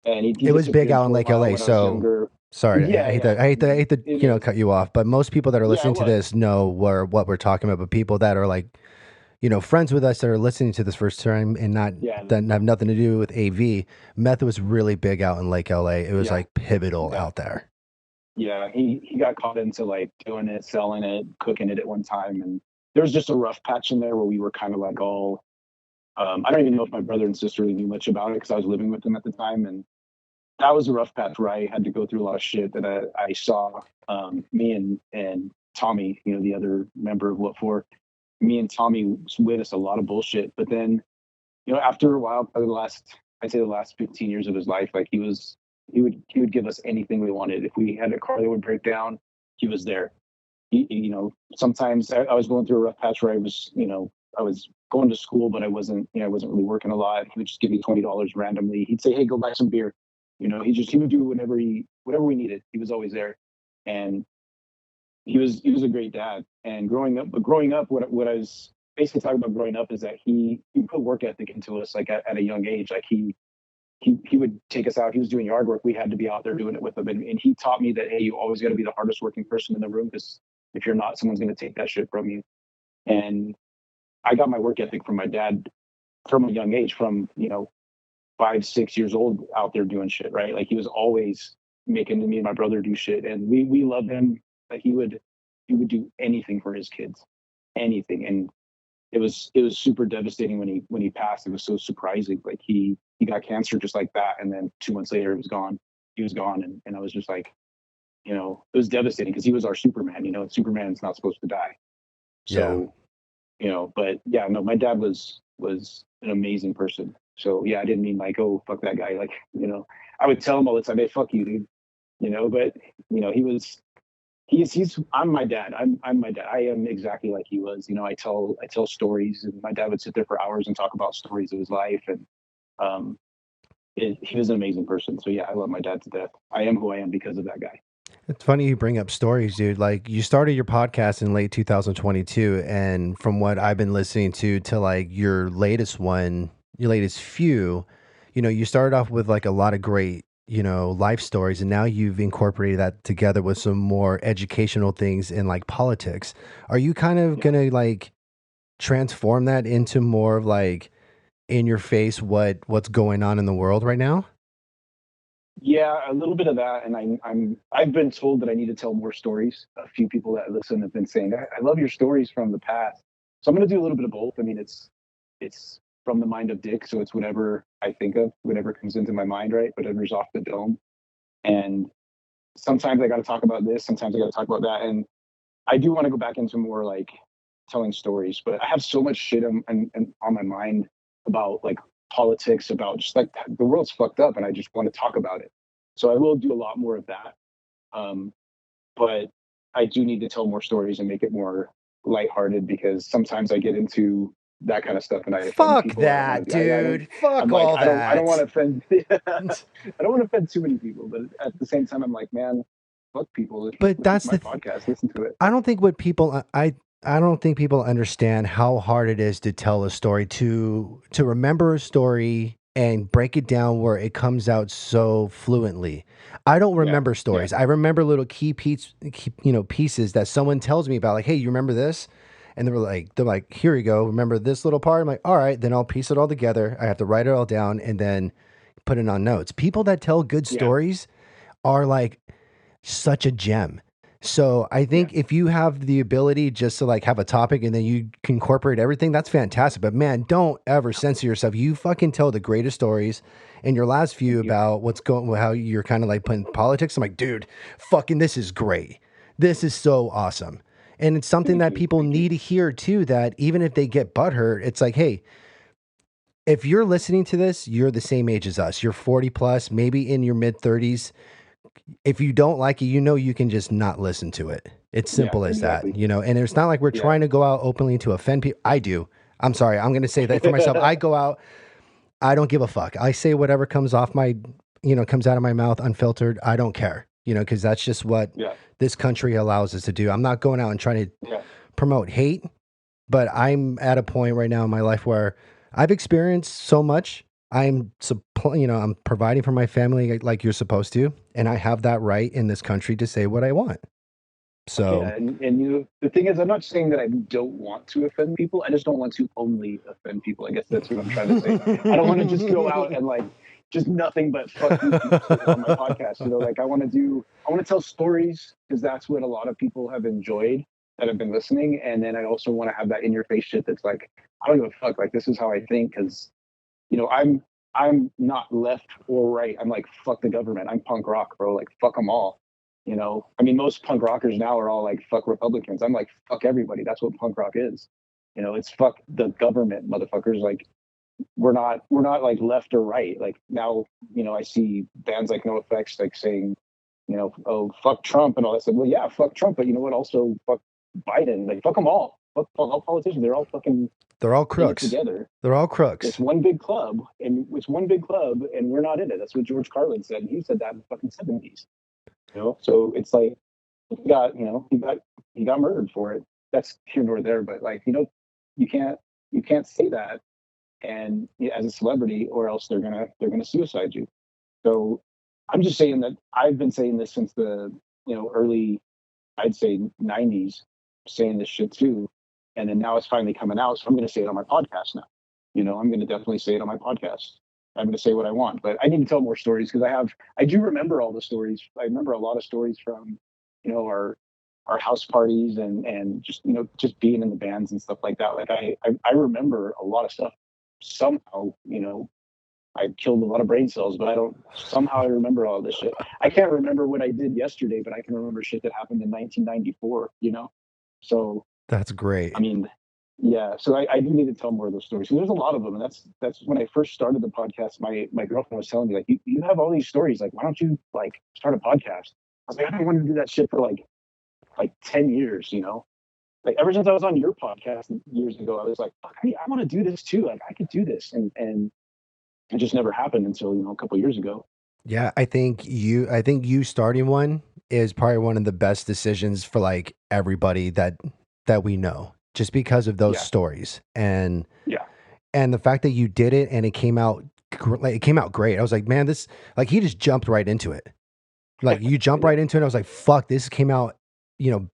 it was big out in Lake LA. So sorry, I hate to cut you off, but most people that are listening to this know what we're talking about. But people that are like, friends with us that are listening to this first time and that have nothing to do with AV, meth was really big out in Lake LA. It was like pivotal out there. Yeah, he got caught into like doing it, selling it, cooking it at one time, and there was just a rough patch in there where we were kind of like all. I don't even know if my brother and sister really knew much about it because I was living with them at the time, and that was a rough patch where I had to go through a lot of shit that I saw. Me and Tommy, the other member of What For, me and Tommy witnessed a lot of bullshit. But then, after a while, probably the last I'd say the last 15 years of his life. Like he would give us anything we wanted. If we had a car that would break down, he was there. Sometimes I was going through a rough patch where I was going to school, but I wasn't really working a lot. He would just give me $20 randomly. He'd say, "Hey, go buy some beer." He would do whatever we needed. He was always there, and he was a great dad. And growing up, what I was basically talking about growing up is that he put work ethic into us, like at a young age. Like he would take us out. He was doing yard work. We had to be out there doing it with him. And he taught me that, hey, you always got to be the hardest working person in the room, because if you're not, someone's going to take that shit from you. And I got my work ethic from my dad from a young age, from 5, 6 years old, out there doing shit, right? Like he was always making me and my brother do shit, and we loved him. Like he would do anything for his kids, anything. And it was super devastating when he passed. It was so surprising. Like he got cancer just like that, and then 2 months later, it was gone. He was gone, and I was just like, it was devastating, because he was our Superman. Superman's not supposed to die. So, but yeah, no, my dad was an amazing person. So yeah, I didn't mean like, oh, fuck that guy. Like, I would tell him all the time, hey, fuck you, dude. But I'm my dad. I'm my dad. I am exactly like he was. I tell stories, and my dad would sit there for hours and talk about stories of his life. And he was an amazing person. So yeah, I love my dad to death. I am who I am because of that guy. It's funny you bring up stories, dude. Like you started your podcast in late 2022, and from what I've been listening to like your latest one, your latest few, you started off with like a lot of great, life stories, and now you've incorporated that together with some more educational things in like politics. Are you kind of gonna like transform that into more of like in your face what's going on in the world right now? Yeah, a little bit of that, and I've been told that I need to tell more stories. A few people that listen have been saying, I love your stories from the past. So I'm going to do a little bit of both. I mean, it's from the mind of Dick, so it's whatever I think of, whatever comes into my mind, right? Whatever's off the dome. And sometimes I got to talk about this, sometimes I got to talk about that, and I do want to go back into more like telling stories. But I have so much shit on my mind about like politics, about just like the world's fucked up, and I just want to talk about it. So I will do a lot more of that. But I do need to tell more stories and make it more lighthearted, because sometimes I get into that kind of stuff and I offend Fuck people. that, dude. Fuck I'm like, all that. I don't want to offend. I don't want to offend too many people, but at the same time, I'm like, man, fuck people. But that's my the podcast. Listen to it. I don't think what people I don't think people understand how hard it is to tell a story, to remember a story and break it down where it comes out so fluently. I don't remember stories. I remember little pieces that someone tells me about, like, hey, you remember this? And they're like, here you go. Remember this little part? I'm like, all right, then I'll piece it all together. I have to write it all down and then put it on notes. People that tell good stories are like such a gem. So I think if you have the ability just to like have a topic and then you can incorporate everything, that's fantastic. But man, don't ever censor yourself. You fucking tell the greatest stories. And your last few about how you're kind of like putting politics. I'm like, dude, fucking this is great. This is so awesome. And it's something that people need to hear too, that even if they get butthurt, it's like, hey, if you're listening to this, you're the same age as us. You're 40 plus, maybe in your mid 30s. If you don't like it, you can just not listen to it. It's simple as that, and it's not like we're trying to go out openly to offend people. I do. I'm sorry. I'm going to say that for myself. I go out. I don't give a fuck. I say whatever comes off comes out of my mouth unfiltered. I don't care, because that's just what this country allows us to do. I'm not going out and trying to promote hate, but I'm at a point right now in my life where I've experienced so much. I'm providing for my family like you're supposed to, and I have that right in this country to say what I want. So, and the thing is, I'm not saying that I don't want to offend people. I just don't want to only offend people. I guess that's what I'm trying to say. I don't want to just go out and like just nothing but fuck you on my podcast. Like I want to tell stories, because that's what a lot of people have enjoyed that have been listening. And then I also want to have that in your face shit that's like, I don't give a fuck. Like this is how I think, because I'm not left or right. I'm like, fuck the government. I'm punk rock, bro. Like, fuck them all. I mean, most punk rockers now are all like, fuck Republicans. I'm like, fuck everybody. That's what punk rock is. It's fuck the government, motherfuckers. Like, we're not like left or right. Like now, I see bands like No Effects like saying, oh, fuck Trump and all that stuff. Well, yeah, fuck Trump, but you know what? Also, fuck Biden. Like, fuck them all. Fuck all politicians. They're all fucking They're all in it crooks. together. They're all crooks. It's one big club, and we're not in it. That's what George Carlin said. He said that in the fucking 70s. So it's like he got murdered for it. That's here nor there, but like you can't say that and as a celebrity, or else they're gonna suicide you. So I'm just saying that I've been saying this since the early, I'd say 90s, saying this shit too, and then now it's finally coming out. So I'm going to say it on my podcast now. I'm going to definitely say it on my podcast. I'm going to say what I want, but I need to tell more stories because I do remember all the stories. I remember a lot of stories from our house parties and just being in the bands and stuff like that. Like I remember a lot of stuff. Somehow, I killed a lot of brain cells, but somehow I remember all this shit. I can't remember what I did yesterday, but I can remember shit that happened in 1994, So That's great. I mean, yeah, so I do need to tell more of those stories. There's a lot of them. And that's when I first started the podcast, my girlfriend was telling me, like, you have all these stories, like, why don't you like start a podcast? I was like, I don't want to do that shit for like 10 years, Like ever since I was on your podcast years ago, I was like, fuck, I want to do this too. Like I could do this. And it just never happened until a couple of years ago. Yeah, I think you starting one is probably one of the best decisions for like everybody that we know, just because of those stories and the fact that you did it and it came out great. I was like, man, this, like, he just jumped right into it. Like you jump right into it. I was like, fuck, this came out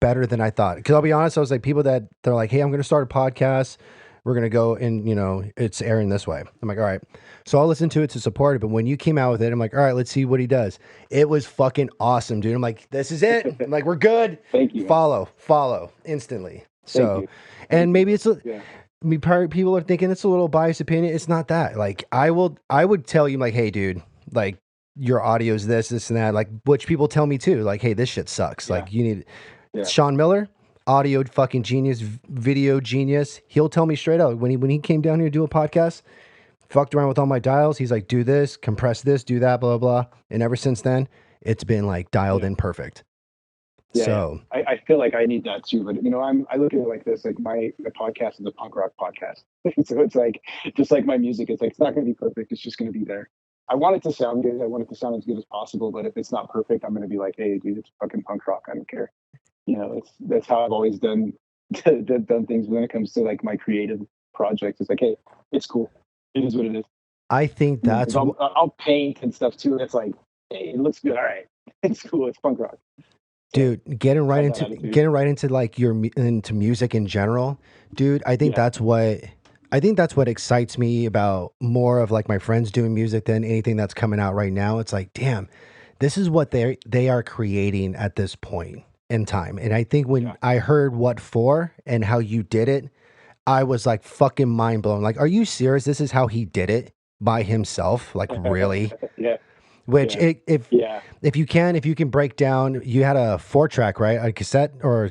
better than I thought. Because I'll be honest, I was like, people that they're like, hey, I'm going to start a podcast. We're going to go and, it's airing this way. I'm like, all right. So I'll listen to it to support it. But when you came out with it, I'm like, all right, let's see what he does. It was fucking awesome, dude. I'm like, this is it. I'm like, we're good. Thank you. Follow instantly. So, and maybe it's, people are thinking it's a little biased opinion. It's not that. Like, I would tell you, like, hey, dude, like, your audio's this and that. Like, which people tell me too. Like, hey, this shit sucks. Like, you need Sean Miller, audio fucking genius, video genius. He'll tell me straight out when he came down here to do a podcast, fucked around with all my dials. He's like, do this, compress this, do that, blah, blah, blah. And ever since then, it's been like dialed in perfect. Yeah, so I feel like I need that too. But I look at it like this: like my podcast is a punk rock podcast, so it's like just like my music. It's like it's not going to be perfect. It's just going to be there. I want it to sound good. I want it to sound as good as possible. But if it's not perfect, I'm going to be like, hey, dude, it's fucking punk rock. I don't care. That's how I've always done things when it comes to like my creative projects. It's like, hey, it's cool. It is what it is. I think that's I'll paint and stuff too. And it's like, hey, it looks good. All right, it's cool. It's punk rock. Dude, getting right into like into music in general, dude. I think that's what excites me about more of like my friends doing music than anything that's coming out right now. It's like, damn, this is what they are creating at this point in time. And I think when I heard What For and how you did it, I was like fucking mind blown. Like, are you serious? This is how he did it by himself? Like, really? Which if you can break down, you had a 4-track, right? A cassette or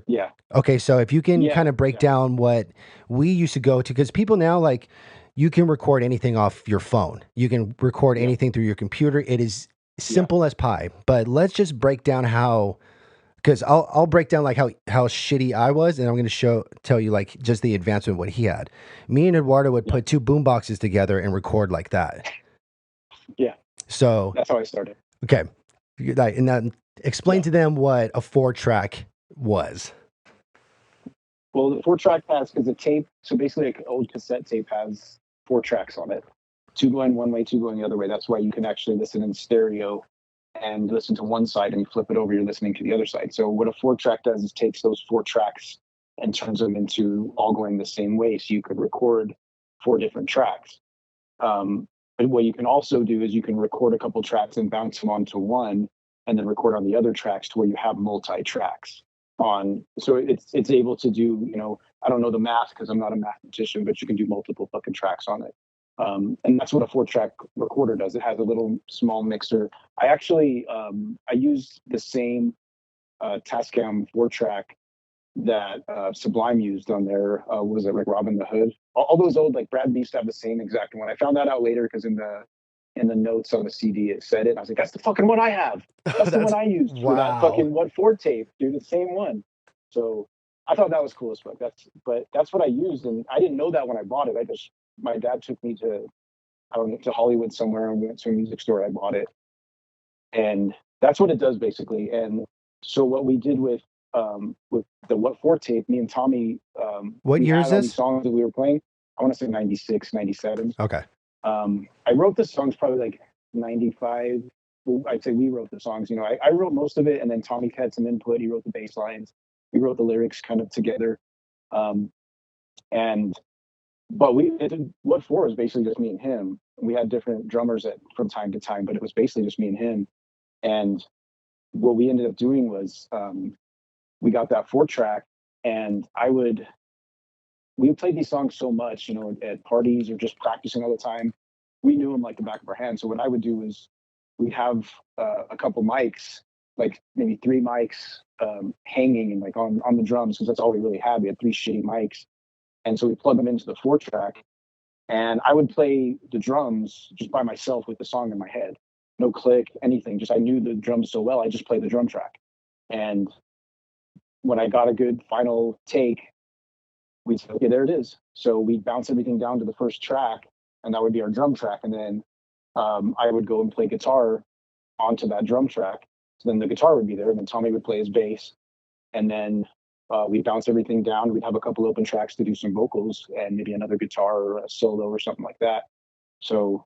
okay, so if you can kind of break down what we used to go to, because people now, like, you can record anything off your phone. You can record anything through your computer. It is simple as pie. But let's just break down how, because I'll break down like how shitty I was, and I'm going to tell you like just the advancement what he had. Me and Eduardo would put 2 boom boxes together and record like that. Yeah. So that's how I started. Okay. And then explain to them what a 4-track was. Well, the 4-track has, because the tape, so basically like an old cassette tape has 4 tracks on it. 2 going one way, 2 going the other way. That's why you can actually listen in stereo and listen to one side, and you flip it over, you're listening to the other side. So what a 4-track does is takes those 4 tracks and turns them into all going the same way. So you could record 4 different tracks. But what you can also do is you can record a couple tracks and bounce them onto one, and then record on the other tracks to where you have multi-tracks on. So it's able to do, I don't know the math because I'm not a mathematician, but you can do multiple fucking tracks on it. And that's what a 4-track recorder does. It has a little small mixer. I actually I used the same Tascam 4-track that Sublime used on there. Was it like Robin the Hood? All those old like Brad used to have the same exact one. I found that out later because in the notes on the CD it said it. And I was like, that's the fucking one I have. That's the one I used for that fucking What For tape, dude. The same one. So I thought that was cool as fuck. That's what I used, and I didn't know that when I bought it. My dad took me to to Hollywood somewhere, and we went to a music store. I bought it, and that's what it does basically. And so what we did with the What For tape, me and Tommy, what year is all these this? songs that we were playing. I want to say 96, 97. Okay. I wrote the songs probably like 95. Well, I'd say we wrote the songs. You know, I wrote most of it, and then Tommy had some input. He wrote the bass lines. We wrote the lyrics kind of together. And but What For is basically just me and him. We had different drummers from time to time, but it was basically just me and him. And what we ended up doing was we got that 4-track, and we would play these songs so much, you know, at parties or just practicing all the time. We knew them like the back of our hand. So what I would do is we'd have a couple mics, like maybe 3 mics hanging and like on the drums, because that's all we really had. We had 3 shitty mics. And so we plugged them into the 4-track, and I would play the drums just by myself with the song in my head. No click, anything. Just I knew the drums so well, I just played the drum track. And when I got a good final take, we'd say, okay, there it is. So we'd bounce everything down to the first track, and that would be our drum track. And then I would go and play guitar onto that drum track. So then the guitar would be there, and then Tommy would play his bass. And then we'd bounce everything down. We'd have a couple open tracks to do some vocals and maybe another guitar or a solo or something like that. So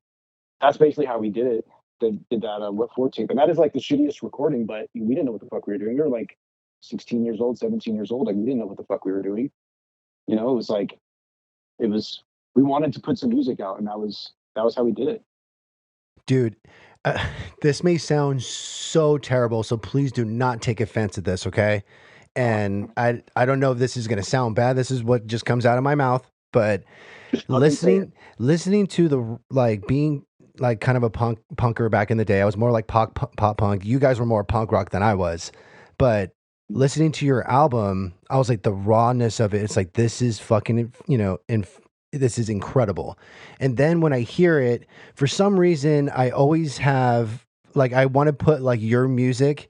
that's basically how we did it. Did that What For tape. And that is like the shittiest recording, but we didn't know what the fuck we were doing. We were like 16 years old, 17 years old. Like we didn't know what the fuck we were doing. You know, we wanted to put some music out, and that was how we did it. Dude, this may sound so terrible, so please do not take offense at this, okay? And I don't know if this is going to sound bad. This is what just comes out of my mouth, but listening to the like being like kind of a punker back in the day. I was more like pop punk. You guys were more punk rock than I was, but listening to your album, I was like the rawness of it. It's like, this is fucking, you know, and this is incredible. And then when I hear it, for some reason, I always have like, I want to put like your music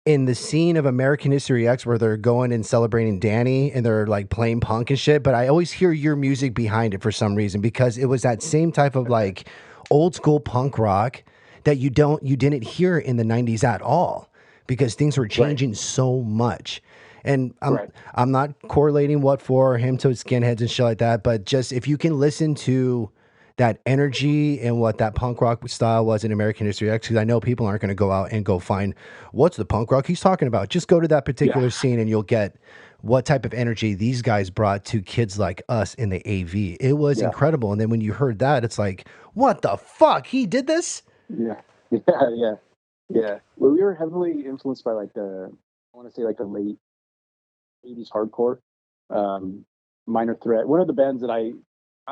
in the scene of American History X where they're going and celebrating Danny and they're like playing punk and shit. But I always hear your music behind it for some reason, because it was that same type of like old school punk rock that you didn't hear in the 90s at all, because things were changing so much. And I'm not correlating What For him to skinheads and shit like that, but just if you can listen to that energy and what that punk rock style was in American History X, because I know people aren't going to go out and go find what's the punk rock he's talking about. Just go to that particular scene and you'll get what type of energy these guys brought to kids like us in the AV. It was incredible. And then when you heard that, it's like, what the fuck? He did this? Yeah. Well, we were heavily influenced by like I want to say like the late 80s hardcore, Minor Threat. One of the bands that I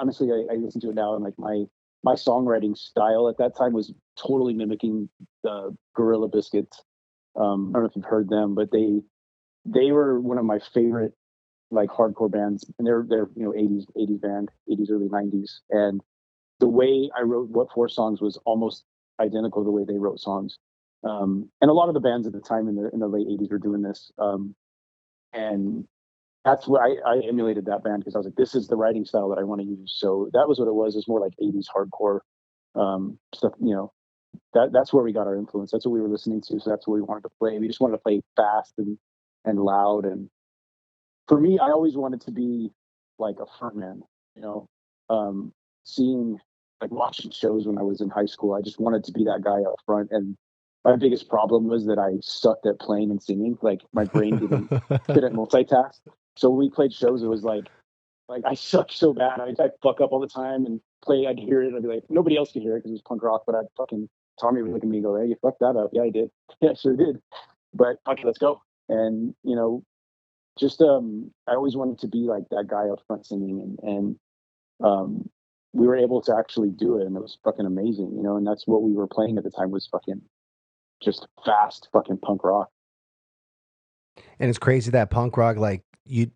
listen to it now, and like my songwriting style at that time was totally mimicking the Gorilla Biscuits. I don't know if you've heard them, but they were one of my favorite like hardcore bands, and they're 80s band, 80s early 90s, and the way I wrote What For songs was almost identical to the way they wrote songs. And a lot of the bands at the time in the late 80s were doing this, and that's what I emulated that band, because I was like, this is the writing style that I want to use. So that was what it was. It's more like 80s hardcore stuff. You know, that's where we got our influence. That's what we were listening to. So that's what we wanted to play. We just wanted to play fast and loud. And for me, I always wanted to be like a frontman. You know, seeing like watching shows when I was in high school, I just wanted to be that guy up front. And my biggest problem was that I sucked at playing and singing. Like my brain couldn't multitask. So when we played shows, it was like I sucked so bad. I'd fuck up all the time and play. I'd hear it, and I'd be like, nobody else could hear it because it was punk rock. But Tommy would look at me and go, "Hey, you fucked that up." Yeah, I did. Yeah, I sure did. But okay, let's go. And you know, just I always wanted to be like that guy up front singing, and we were able to actually do it, and it was fucking amazing. You know, and that's what we were playing at the time, was fucking just fast fucking punk rock. And it's crazy that punk rock, like you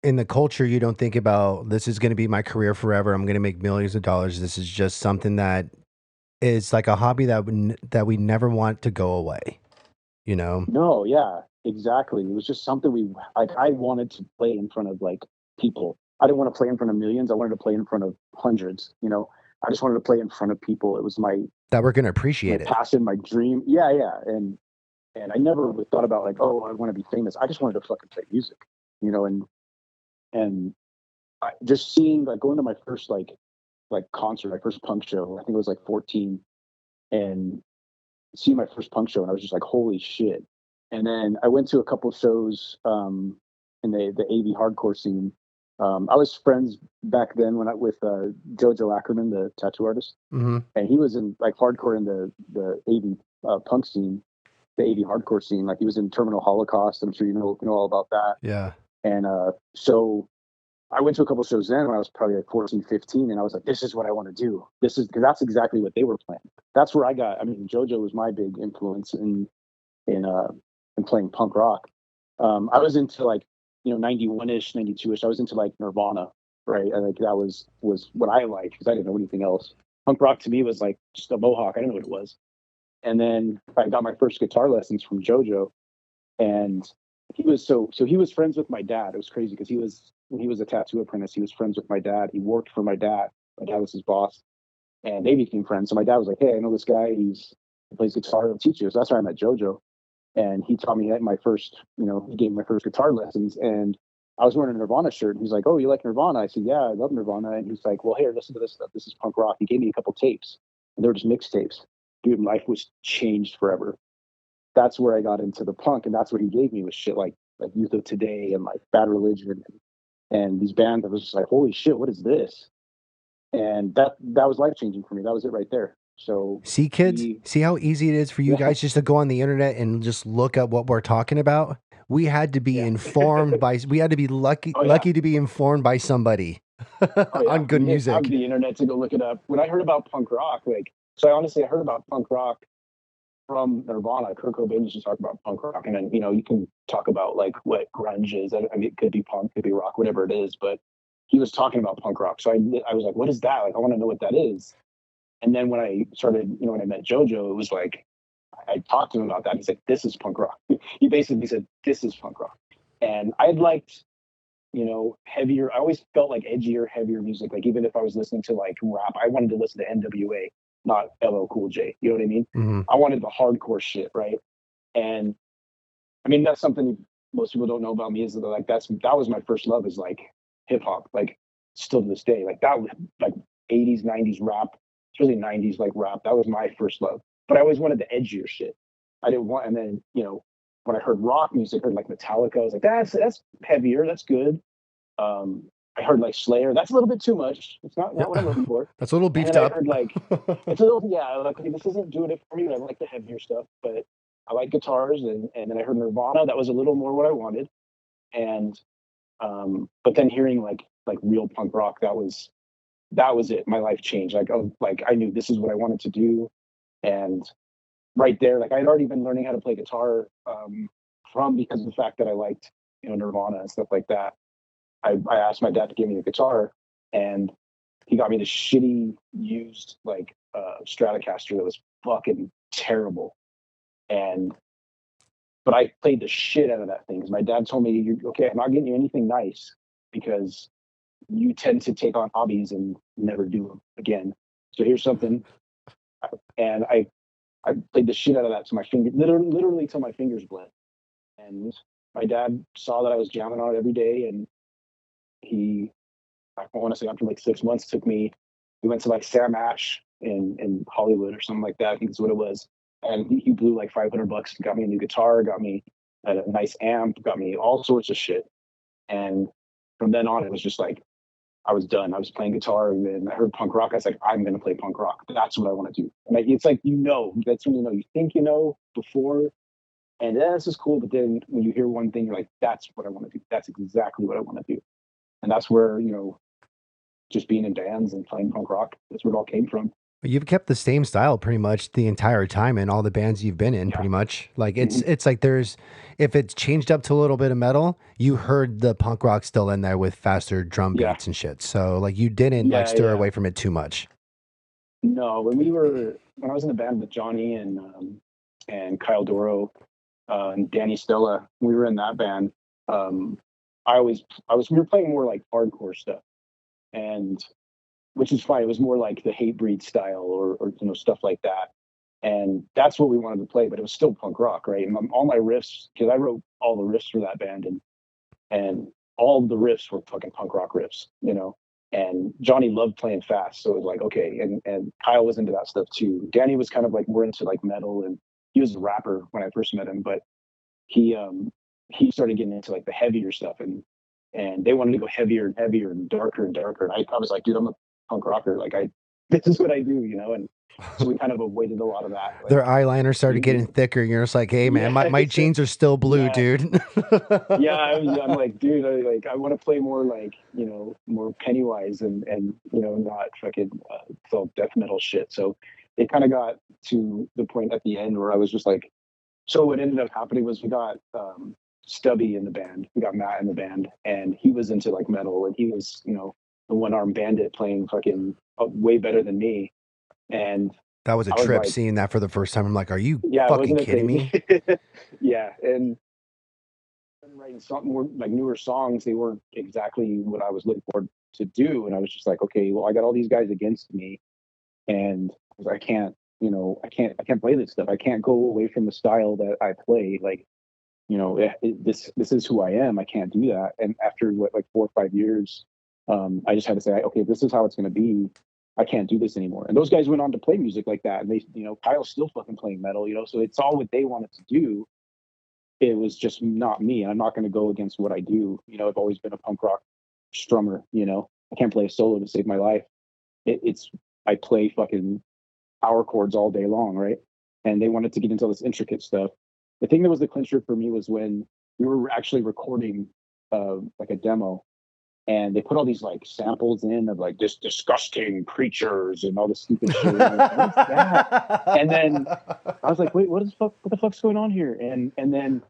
in the culture, you don't think about this is going to be my career forever. I'm going to make millions of dollars. This is just something that is like a hobby that that we never want to go away. You know? No, yeah, exactly. It was just something we like. I wanted to play in front of like people. I didn't want to play in front of millions. I wanted to play in front of hundreds. I just wanted to play in front of people. It was That we're going to my appreciate it. passion, my dream. Yeah, yeah. And I never thought about like, oh, I want to be famous. I just wanted to fucking play music, and just seeing like going to my first like concert, my first punk show. I think it was like 14, and seeing my first punk show, and I was just like, holy shit. And then I went to a couple of shows in the AV hardcore scene. I was friends back then with Jojo Ackerman, the tattoo artist, Mm-hmm. and he was in like hardcore in the AV punk scene, the AV hardcore scene. Like he was in Terminal Holocaust. I'm sure you know all about that. Yeah. And so I went to a couple shows then when I was probably like 14, 15, and I was like, this is what I want to do. Because that's exactly what they were playing. That's where I mean, JoJo was my big influence in playing punk rock. I was into like, 91-ish, 92-ish. I was into like Nirvana, right? And like that was what I liked because I didn't know anything else. Punk rock to me was like just a mohawk. I didn't know what it was. And then I got my first guitar lessons from JoJo, and he was he was friends with my dad. It was crazy because when he was a tattoo apprentice, he was friends with my dad. He worked for my dad. My dad was his boss, and they became friends. So my dad was like, "Hey, I know this guy. He plays guitar. He'll teach you." So that's where I met JoJo, and he taught me my first. He gave me my first guitar lessons, and I was wearing a Nirvana shirt. And he's like, "Oh, you like Nirvana?" I said, "Yeah, I love Nirvana." And he's like, "Well, here, listen to this stuff. This is punk rock." He gave me a couple tapes, and they were just mixtapes. Dude, life was changed forever. That's where I got into the punk, and that's what he gave me was shit like Youth of Today and like Bad Religion and these bands. I was just like, holy shit, what is this? And that was life changing for me. That was it right there. So See, kids, see how easy it is for you Yeah. guys just to go on the internet and just look up what we're talking about. We had to be Yeah. informed by. We had to be lucky Oh, yeah. lucky to be informed by somebody on good We didn't music. have the internet to go look it up. When I heard about punk rock, I heard about punk rock from Nirvana. Kurt Cobain used to talk about punk rock, and then you can talk about like what grunge is. I mean, it could be punk, could be rock, whatever it is. But he was talking about punk rock, so I was like, what is that? Like, I want to know what that is. And then when I started, when I met JoJo, it was like I talked to him about that. He's like, this is punk rock. He basically said, this is punk rock. And I liked, heavier. I always felt like edgier, heavier music. Like even if I was listening to like rap, I wanted to listen to NWA, not LL Cool J. You know what I mean? Mm-hmm. I wanted the hardcore shit, right? And I mean, that's something most people don't know about me is that like that was my first love is like hip hop, like still to this day. Like that was like 80s, 90s rap, especially 90s like rap. That was my first love. But I always wanted the edgier shit. I didn't want, and then when I heard rock music, I heard like Metallica, I was like, that's heavier, that's good. I heard like Slayer, that's a little bit too much. It's not what I'm looking for. That's a little beefed and then up. I heard like it's a little like okay, this isn't doing it for me. I like the heavier stuff, but I like guitars, and then I heard Nirvana. That was a little more what I wanted, and but then hearing like real punk rock, that was it. My life changed. Like I knew this is what I wanted to do, and right there, like I had already been learning how to play guitar because of the fact that I liked Nirvana and stuff like that. I asked my dad to give me a guitar, and he got me this shitty used like Stratocaster that was fucking terrible. But I played the shit out of that thing because my dad told me, "You're okay. I'm not getting you anything nice because you tend to take on hobbies and never do them again. So here's something." And I played the shit out of that to my finger, literally till my fingers bled. And my dad saw that I was jamming on it every day, and I want to say after like 6 months, we went to like Sam Ash in Hollywood or something like that. I think that's what it was. And he blew like $500, got me a new guitar, got me a nice amp, got me all sorts of shit. And from then on, it was just like, I was done. I was playing guitar, and then I heard punk rock. I was like, I'm going to play punk rock. That's what I want to do. And it's like, that's when you think before, and this is cool. But then when you hear one thing, you're like, that's what I want to do. That's exactly what I want to do. And that's where, just being in bands and playing punk rock, that's where it all came from. You've kept the same style pretty much the entire time in all the bands you've been in, Yeah. pretty much. Like Mhm. it's like if it's changed up to a little bit of metal, you heard the punk rock still in there with faster drum Yeah. beats and shit. So like you didn't like Yeah, stir yeah. away from it too much. No, when I was in the band with Johnny and Kyle Doro and Danny Stella, we were in that band. Um, we were playing more like hardcore stuff, and which is fine. It was more like the Hate Breed style or stuff like that, and that's what we wanted to play. But it was still punk rock, right? And all my riffs, because I wrote all the riffs for that band, and all the riffs were fucking punk rock riffs. And Johnny loved playing fast, so it was like okay. And Kyle was into that stuff too. Danny was kind of like more into like metal, and he was a rapper when I first met him, but he um he started getting into like the heavier stuff, and they wanted to go heavier and heavier and darker. And I was like, dude, I'm a punk rocker. Like this is what I do. And so we kind of avoided a lot of that. Like, Their eyeliner started getting thicker. And you're just like, hey man, my yeah, jeans are still blue, yeah, dude. yeah. I'm like, dude, I want to play more like more Pennywise and not fucking it's all death metal shit. So it kind of got to the point at the end where I was just like, so what ended up happening was we got Stubby in the band. We got Matt in the band, and he was into like metal, and he was the one armed bandit playing fucking way better than me. And That was a I was trip like, seeing that for the first time. I'm like, are you yeah, fucking wasn't it kidding crazy? me? Yeah, and writing something more like newer songs, they weren't exactly what I was looking forward to do, and I was just like, okay, well, I got all these guys against me, and I was like, I can't play this stuff. I can't go away from the style that I play. Like this is who I am. I can't do that. And after what, like 4 or 5 years, I just had to say, okay, this is how it's going to be. I can't do this anymore. And those guys went on to play music like that. And Kyle's still fucking playing metal. So it's all what they wanted to do. It was just not me. I'm not going to go against what I do. I've always been a punk rock strummer. I can't play a solo to save my life. I play fucking power chords all day long, right? And they wanted to get into this intricate stuff. The thing that was the clincher for me was when we were actually recording like a demo, and they put all these like samples in of like this disgusting creatures and all this stupid shit. And like, what is that? And then I was like, wait, what the fuck's going on here? And then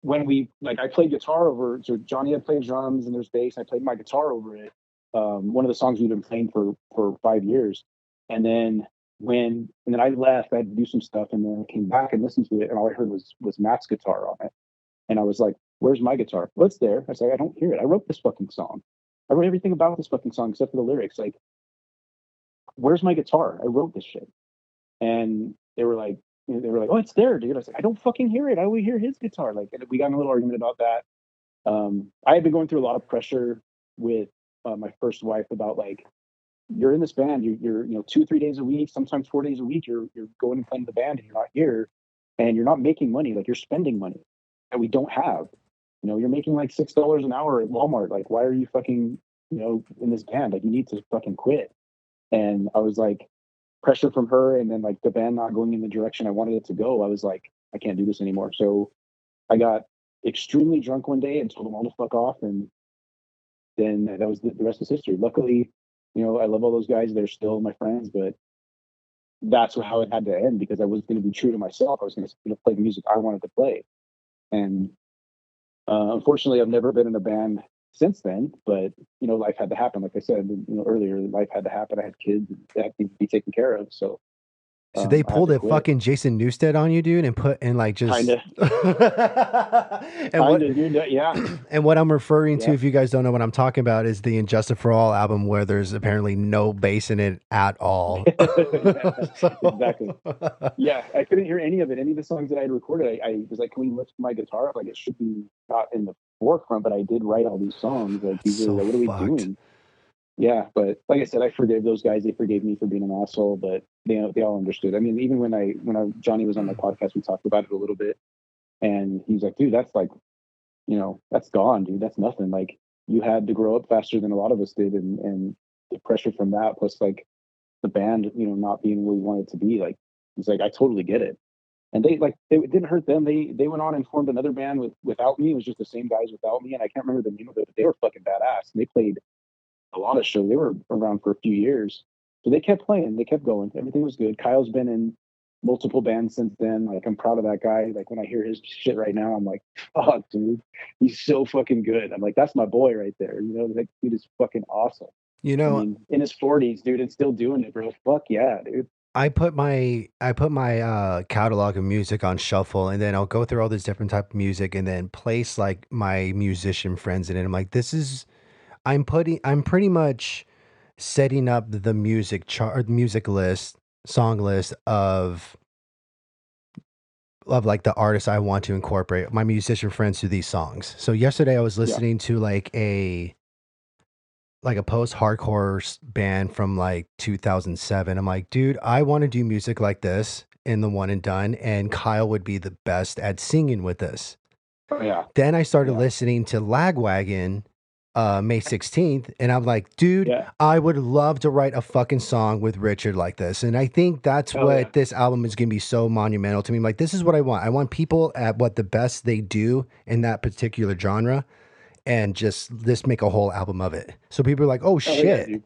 when I played guitar over, so Johnny had played drums and there's bass, and I played my guitar over it. One of the songs we've been playing for 5 years, and then I left. I had to do some stuff, and then I came back and listened to it, and all I heard was Matt's guitar on it, and I was like, "Where's my guitar? Well, it's there." I was like, "I don't hear it. I wrote this fucking song. I wrote everything about this fucking song except for the lyrics. Like, where's my guitar? I wrote this shit." And they were like, "Oh, it's there, dude." I was like, "I don't fucking hear it. I only hear his guitar." Like, and we got in a little argument about that. I had been going through a lot of pressure with my first wife about like, you're in this band, you're 2 3 days a week, sometimes 4 days a week, you're going and playing the band, and you're not here, and you're not making money. Like, you're spending money that we don't have. You're making like $6 an hour at Walmart. Like, why are you fucking in this band? Like, you need to fucking quit. And I was like, pressure from her, and then like the band not going in the direction I wanted it to go. I was like, I can't do this anymore. So I got extremely drunk one day and told them all to fuck off, and then that was the rest is history. Luckily, I love all those guys. They're still my friends, but that's how it had to end, because I was going to be true to myself. I was going to play the music I wanted to play. And unfortunately, I've never been in a band since then, but life had to happen. Like I said, earlier, life had to happen. I had kids that had to be taken care of. So So they I had pulled to a quit. fucking Jason Newsted on you, dude, and put in like just Kinda, and what dude. Yeah, and what I'm referring to, yeah. if you guys don't know what I'm talking about, is the Injustice for All album where there's apparently no bass in it at all. Yeah, So- exactly. Yeah, I couldn't hear any of it. Any of the songs that I had recorded, I was like, "Can we lift my guitar up? Like, it should be not in the forefront." But I did write all these songs. Like, so what are we fucked. doing? Yeah, but like I said, I forgave those guys. They forgave me for being an asshole, but they all understood. I mean, even when Johnny was on my podcast, we talked about it a little bit, and he's like, "Dude, that's like, that's gone, dude. That's nothing. Like, you had to grow up faster than a lot of us did, and the pressure from that, plus like the band, not being where we wanted it to be. Like, he's like, I totally get it." And it didn't hurt them. They went on and formed another band without me. It was just the same guys without me, and I can't remember the name of it, but they were fucking badass. And they played a lot of shows. They were around for a few years. So they kept playing, they kept going. Everything was good. Kyle's been in multiple bands since then. Like, I'm proud of that guy. Like, when I hear his shit right now, I'm like, fuck, dude, he's so fucking good. I'm like, that's my boy right there. You know, that dude is fucking awesome. You I know, mean, in his 40s, dude, and still doing it, bro. Fuck yeah, dude. I put my catalog of music on shuffle, and then I'll go through all this different type of music, and then place like my musician friends in it. I'm like, this is I'm pretty much setting up the music list, song list of like the artists I want to incorporate my musician friends to these songs. So yesterday I was Yeah. listening to like a post-hardcore band from like 2007. I'm like, dude, I want to do music like this in the one and done, and Kyle would be the best at singing with this. Oh yeah. Then I started Yeah. listening to Lagwagon May 16th, and I'm like, dude, Yeah. I would love to write a fucking song with Richard like this. And I think that's Hell what yeah. this album is going to be so monumental to me. Like, this is what I want. I want people at what the best they do in that particular genre, and just make a whole album of it. So people are like, oh Oh yeah, shit. dude.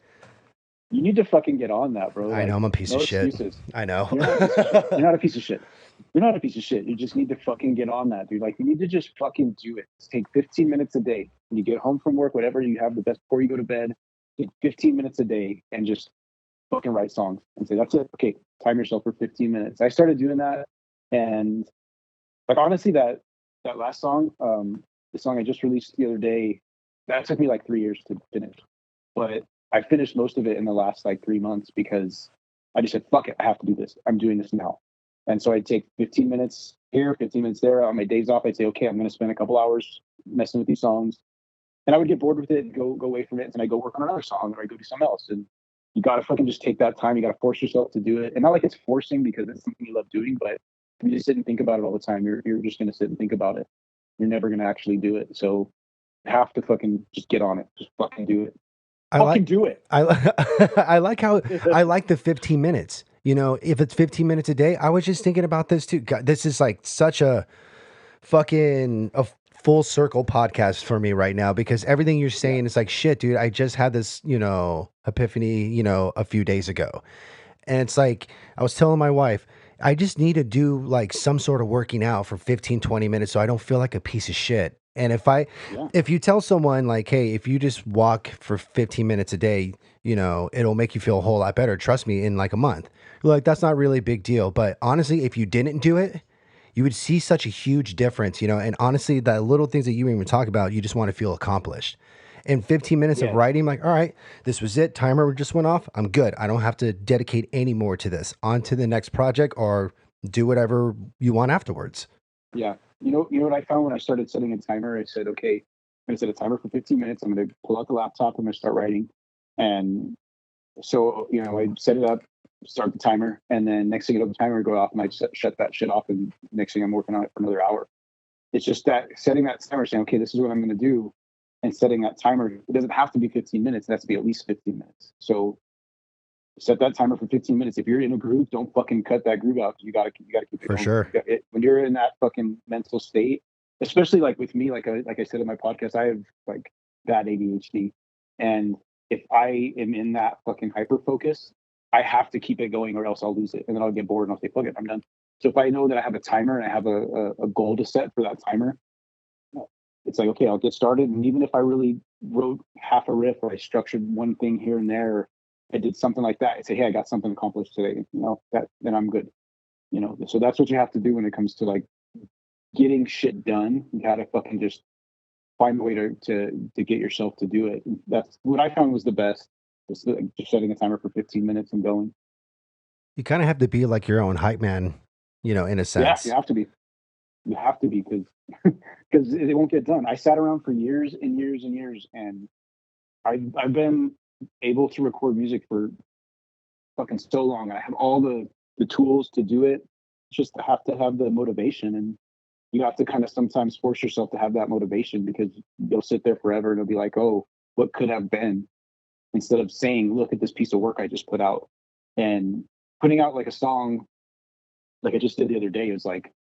You need to fucking get on that, bro. I know Like, I'm a piece no of shit. excuses. I know. You're not a piece of shit. You're not a piece of shit. You're not a piece of shit. You just need to fucking get on that, dude. Like, you need to just fucking do it. Just take 15 minutes a day. When you get home from work, whatever you have the best before you go to bed, take 15 minutes a day and just fucking write songs and say, that's it. Okay, time yourself for 15 minutes. I started doing that, and like, honestly, that last song, the song I just released the other day, that took me like 3 years to finish. But I finished most of it in the last like 3 months because I just said, fuck it, I have to do this. I'm doing this now. And so I'd take 15 minutes here, 15 minutes there. On my days off, I'd say, okay, I'm going to spend a couple hours messing with these songs. And I would get bored with it and go away from it. And I go work on another song, or I go do something else. And you got to fucking just take that time. You got to force yourself to do it. And not like it's forcing because it's something you love doing, but if you just sit and think about it all the time, you're just going to sit and think about it. You're never going to actually do it. So you have to fucking just get on it. Just fucking do it. I Fucking like do it. I like how I like the 15 minutes. You know, if it's 15 minutes a day, I was just thinking about this too. God, this is like such a full circle podcast for me right now, because everything you're saying is like, shit, dude, I just had this, epiphany, a few days ago. And it's like, I was telling my wife, I just need to do like some sort of working out for 15, 20 minutes so I don't feel like a piece of shit. And Yeah. if you tell someone like, hey, if you just walk for 15 minutes a day, it'll make you feel a whole lot better. Trust me, in like a month. You're like, that's not really a big deal. But honestly, if you didn't do it, you would see such a huge difference, and honestly, the little things that you even talk about, you just want to feel accomplished. In 15 minutes of Yes. writing, like, all right, this was it. Timer just went off. I'm good. I don't have to dedicate any more to this. On to the next project, or do whatever you want afterwards. Yeah. You know what I found when I started setting a timer? I said, okay, I'm gonna set a timer for 15 minutes. I'm gonna pull out the laptop. I'm gonna start writing. And so, I set it up, start the timer, and then next thing you know, the timer would go off, and I shut that shit off, and next thing I'm working on it for another hour. It's just that setting that timer, saying, okay, this is what I'm gonna do, and setting that timer. It doesn't have to be 15 minutes. It has to be at least 15 minutes. So set that timer for 15 minutes. If you're in a groove, don't fucking cut that groove out. You gotta keep it For going. sure. When you're in that fucking mental state, especially like with me, like I said in my podcast, I have like bad ADHD, and if I am in that fucking hyper focus, I have to keep it going, or else I'll lose it, and then I'll get bored and I'll say, "Fuck it, I'm done." So if I know that I have a timer and I have a goal to set for that timer, it's like, okay, I'll get started. And even if I really wrote half a riff, or I structured one thing here and there, or I did something like that, I say, hey, I got something accomplished today. Then I'm good. So that's what you have to do when it comes to like getting shit done. You gotta fucking just find a way to get yourself to do it. That's what I found was the best. Just setting a timer for 15 minutes and going. You kind of have to be like your own hype man, in a Yeah, sense. you have to be. You have to be, because because it won't get done. I sat around for years and years and years, and I've been able to record music for fucking so long. I have all the tools to do it. Just have to have the motivation, and you have to kind of sometimes force yourself to have that motivation, because you'll sit there forever and it'll be like, oh, what could have been, instead of saying, look at this piece of work I just put out. And putting out like a song like I just did the other day is like,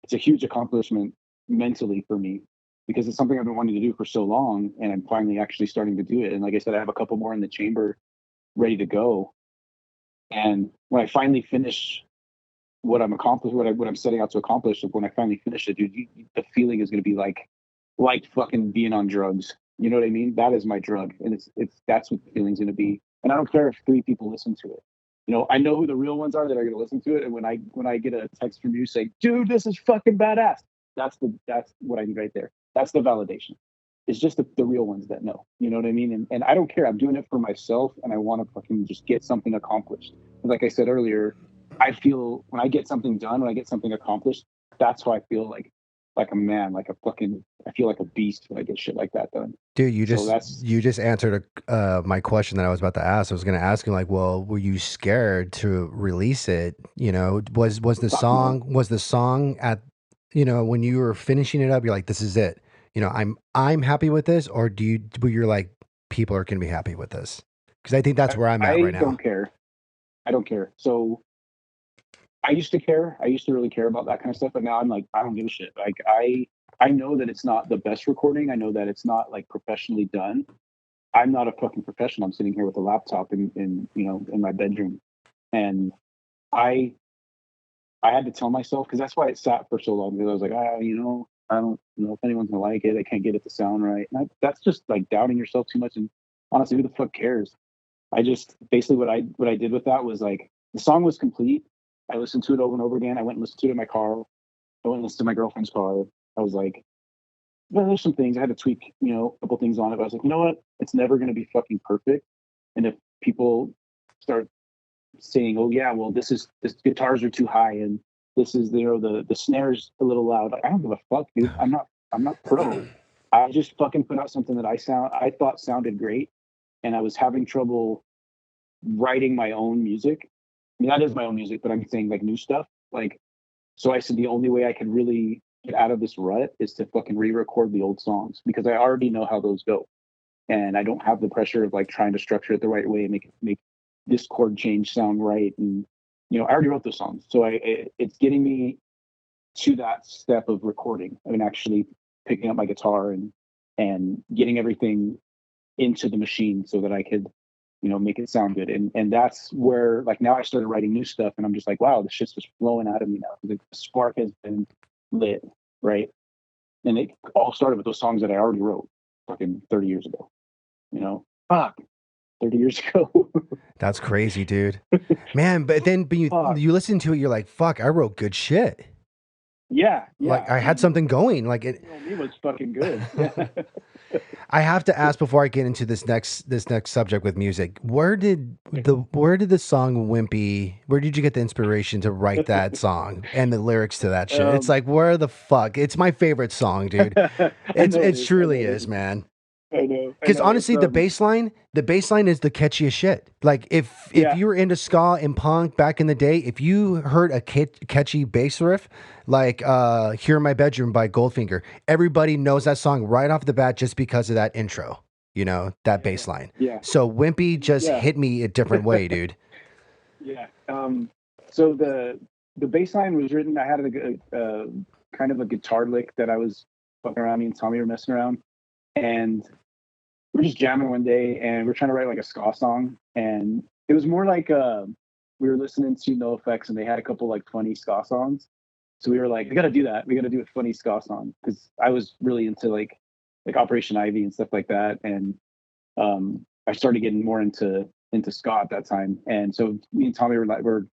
it's a huge accomplishment mentally for me, because it's something I've been wanting to do for so long, and I'm finally actually starting to do it. And like I said, I have a couple more in the chamber ready to go. And when I finally finish what I'm accomplishing, what I'm setting out to accomplish, when I finally finish it, dude, the feeling is going to be like fucking being on drugs. You know what I mean? That is my drug, and it's that's what the feeling's going to be. And I don't care if 3 people listen to it. You know, I know who the real ones are that are going to listen to it. And when I get a text from you saying, "Dude, this is fucking badass," that's what I need right there. That's the validation. It's just the real ones that know. You know what I mean? And I don't care. I'm doing it for myself, and I want to fucking just get something accomplished. Like I said earlier, I feel when I get something done, when I get something accomplished, that's how I feel like a man, like a fucking. I feel like a beast when I get shit like that done. Dude, So you just answered my question that I was about to ask. I was going to ask you, like, well, were you scared to release it? You know, was the song at, you know, when you were finishing it up, you're like, this is it. You know, I'm happy with this, or were you like, people are going to be happy with this? Because I think that's where I'm at I right now. don't care. I don't care. So I used to care. I used to really care about that kind of stuff, but now I'm like, I don't give a shit. Like I know that it's not the best recording. I know that it's not like professionally done. I'm not a fucking professional. I'm sitting here with a laptop in you know in my bedroom, and I I had to tell myself because that's why it sat for so long. Because I was like, you know, I don't know if anyone's gonna like it. I can't get it to sound right. And that's just like doubting yourself too much. And honestly, who the fuck cares? I just basically what I did with that was like the song was complete. I listened to it over and over again. I went and listened to it in my car. I went and listened to my girlfriend's car. I was like, well, there's some things I had to tweak, you know, a couple things on it. But I was like, you know what? It's never going to be fucking perfect. And if people start saying, oh yeah, well this guitars are too high and this is you know the snares a little loud. Like, I don't give a fuck, dude. I'm not pro. I just fucking put out something that I thought sounded great, and I was having trouble writing my own music. I mean, that is my own music, but I'm saying like new stuff. Like, so I said the only way I can really get out of this rut is to fucking re-record the old songs because I already know how those go, and I don't have the pressure of like trying to structure it the right way and make this chord change sound right. And you know, I already wrote those songs, so it's getting me to that step of recording. I mean, actually picking up my guitar and getting everything into the machine so that I could you know, make it sound good. And that's where like now I started writing new stuff and I'm just like, wow, the shit's just flowing out of me now. The spark has been lit, right? And it all started with those songs that I already wrote fucking 30 years ago. You know? Fuck. 30 years ago. That's crazy, dude. Man, but you listen to it, you're like, fuck, I wrote good shit. Yeah. Like I had something going. Like it was fucking good. Yeah. I have to ask before I get into this next subject with music. Where did the song Wimpy? Where did you get the inspiration to write that song and the lyrics to that shit? It's like where the fuck? It's my favorite song, dude. It truly is, man. I know. Because honestly, the bass line is the catchiest shit. Like if you were into ska and punk back in the day, if you heard a catchy bass riff, like "Here in My Bedroom" by Goldfinger, everybody knows that song right off the bat just because of that intro. You know, that bass line. Yeah. So Wimpy just hit me a different way, dude. Yeah. So the bass line was written. I had a kind of a guitar lick that I was fucking around. Me and Tommy were messing around, and we're just jamming one day, and we're trying to write like a ska song, and it was more like we were listening to NoFX, and they had a couple like funny ska songs. So we were like, we got to do that. We got to do a funny ska song because I was really into like Operation Ivy and stuff like that, and I started getting more into ska at that time. And so me and Tommy were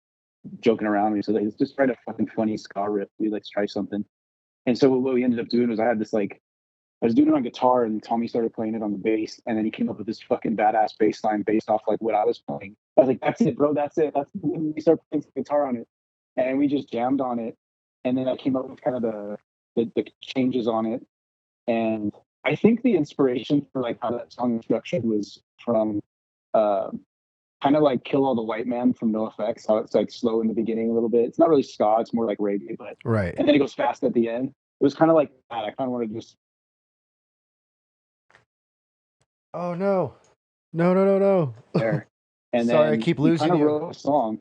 joking around. We said, let's just write a fucking funny ska riff. Let's try something. And so what we ended up doing was I was doing it on guitar, and Tommy started playing it on the bass, and then he came up with this fucking badass bass line based off like what I was playing. I was like, "That's it, bro. That's it." We started playing some guitar on it, and we just jammed on it. And then I came up with kind of the changes on it. And I think the inspiration for like how that song was structured was from kind of like "Kill All the White Man" from NoFX. How it's like slow in the beginning a little bit. It's not really ska; it's more like reggae, but right. And then it goes fast at the end. It was kind of like that. I kind of wanted to just. Oh no. No. There. And sorry, then I keep losing you. Wrote a song.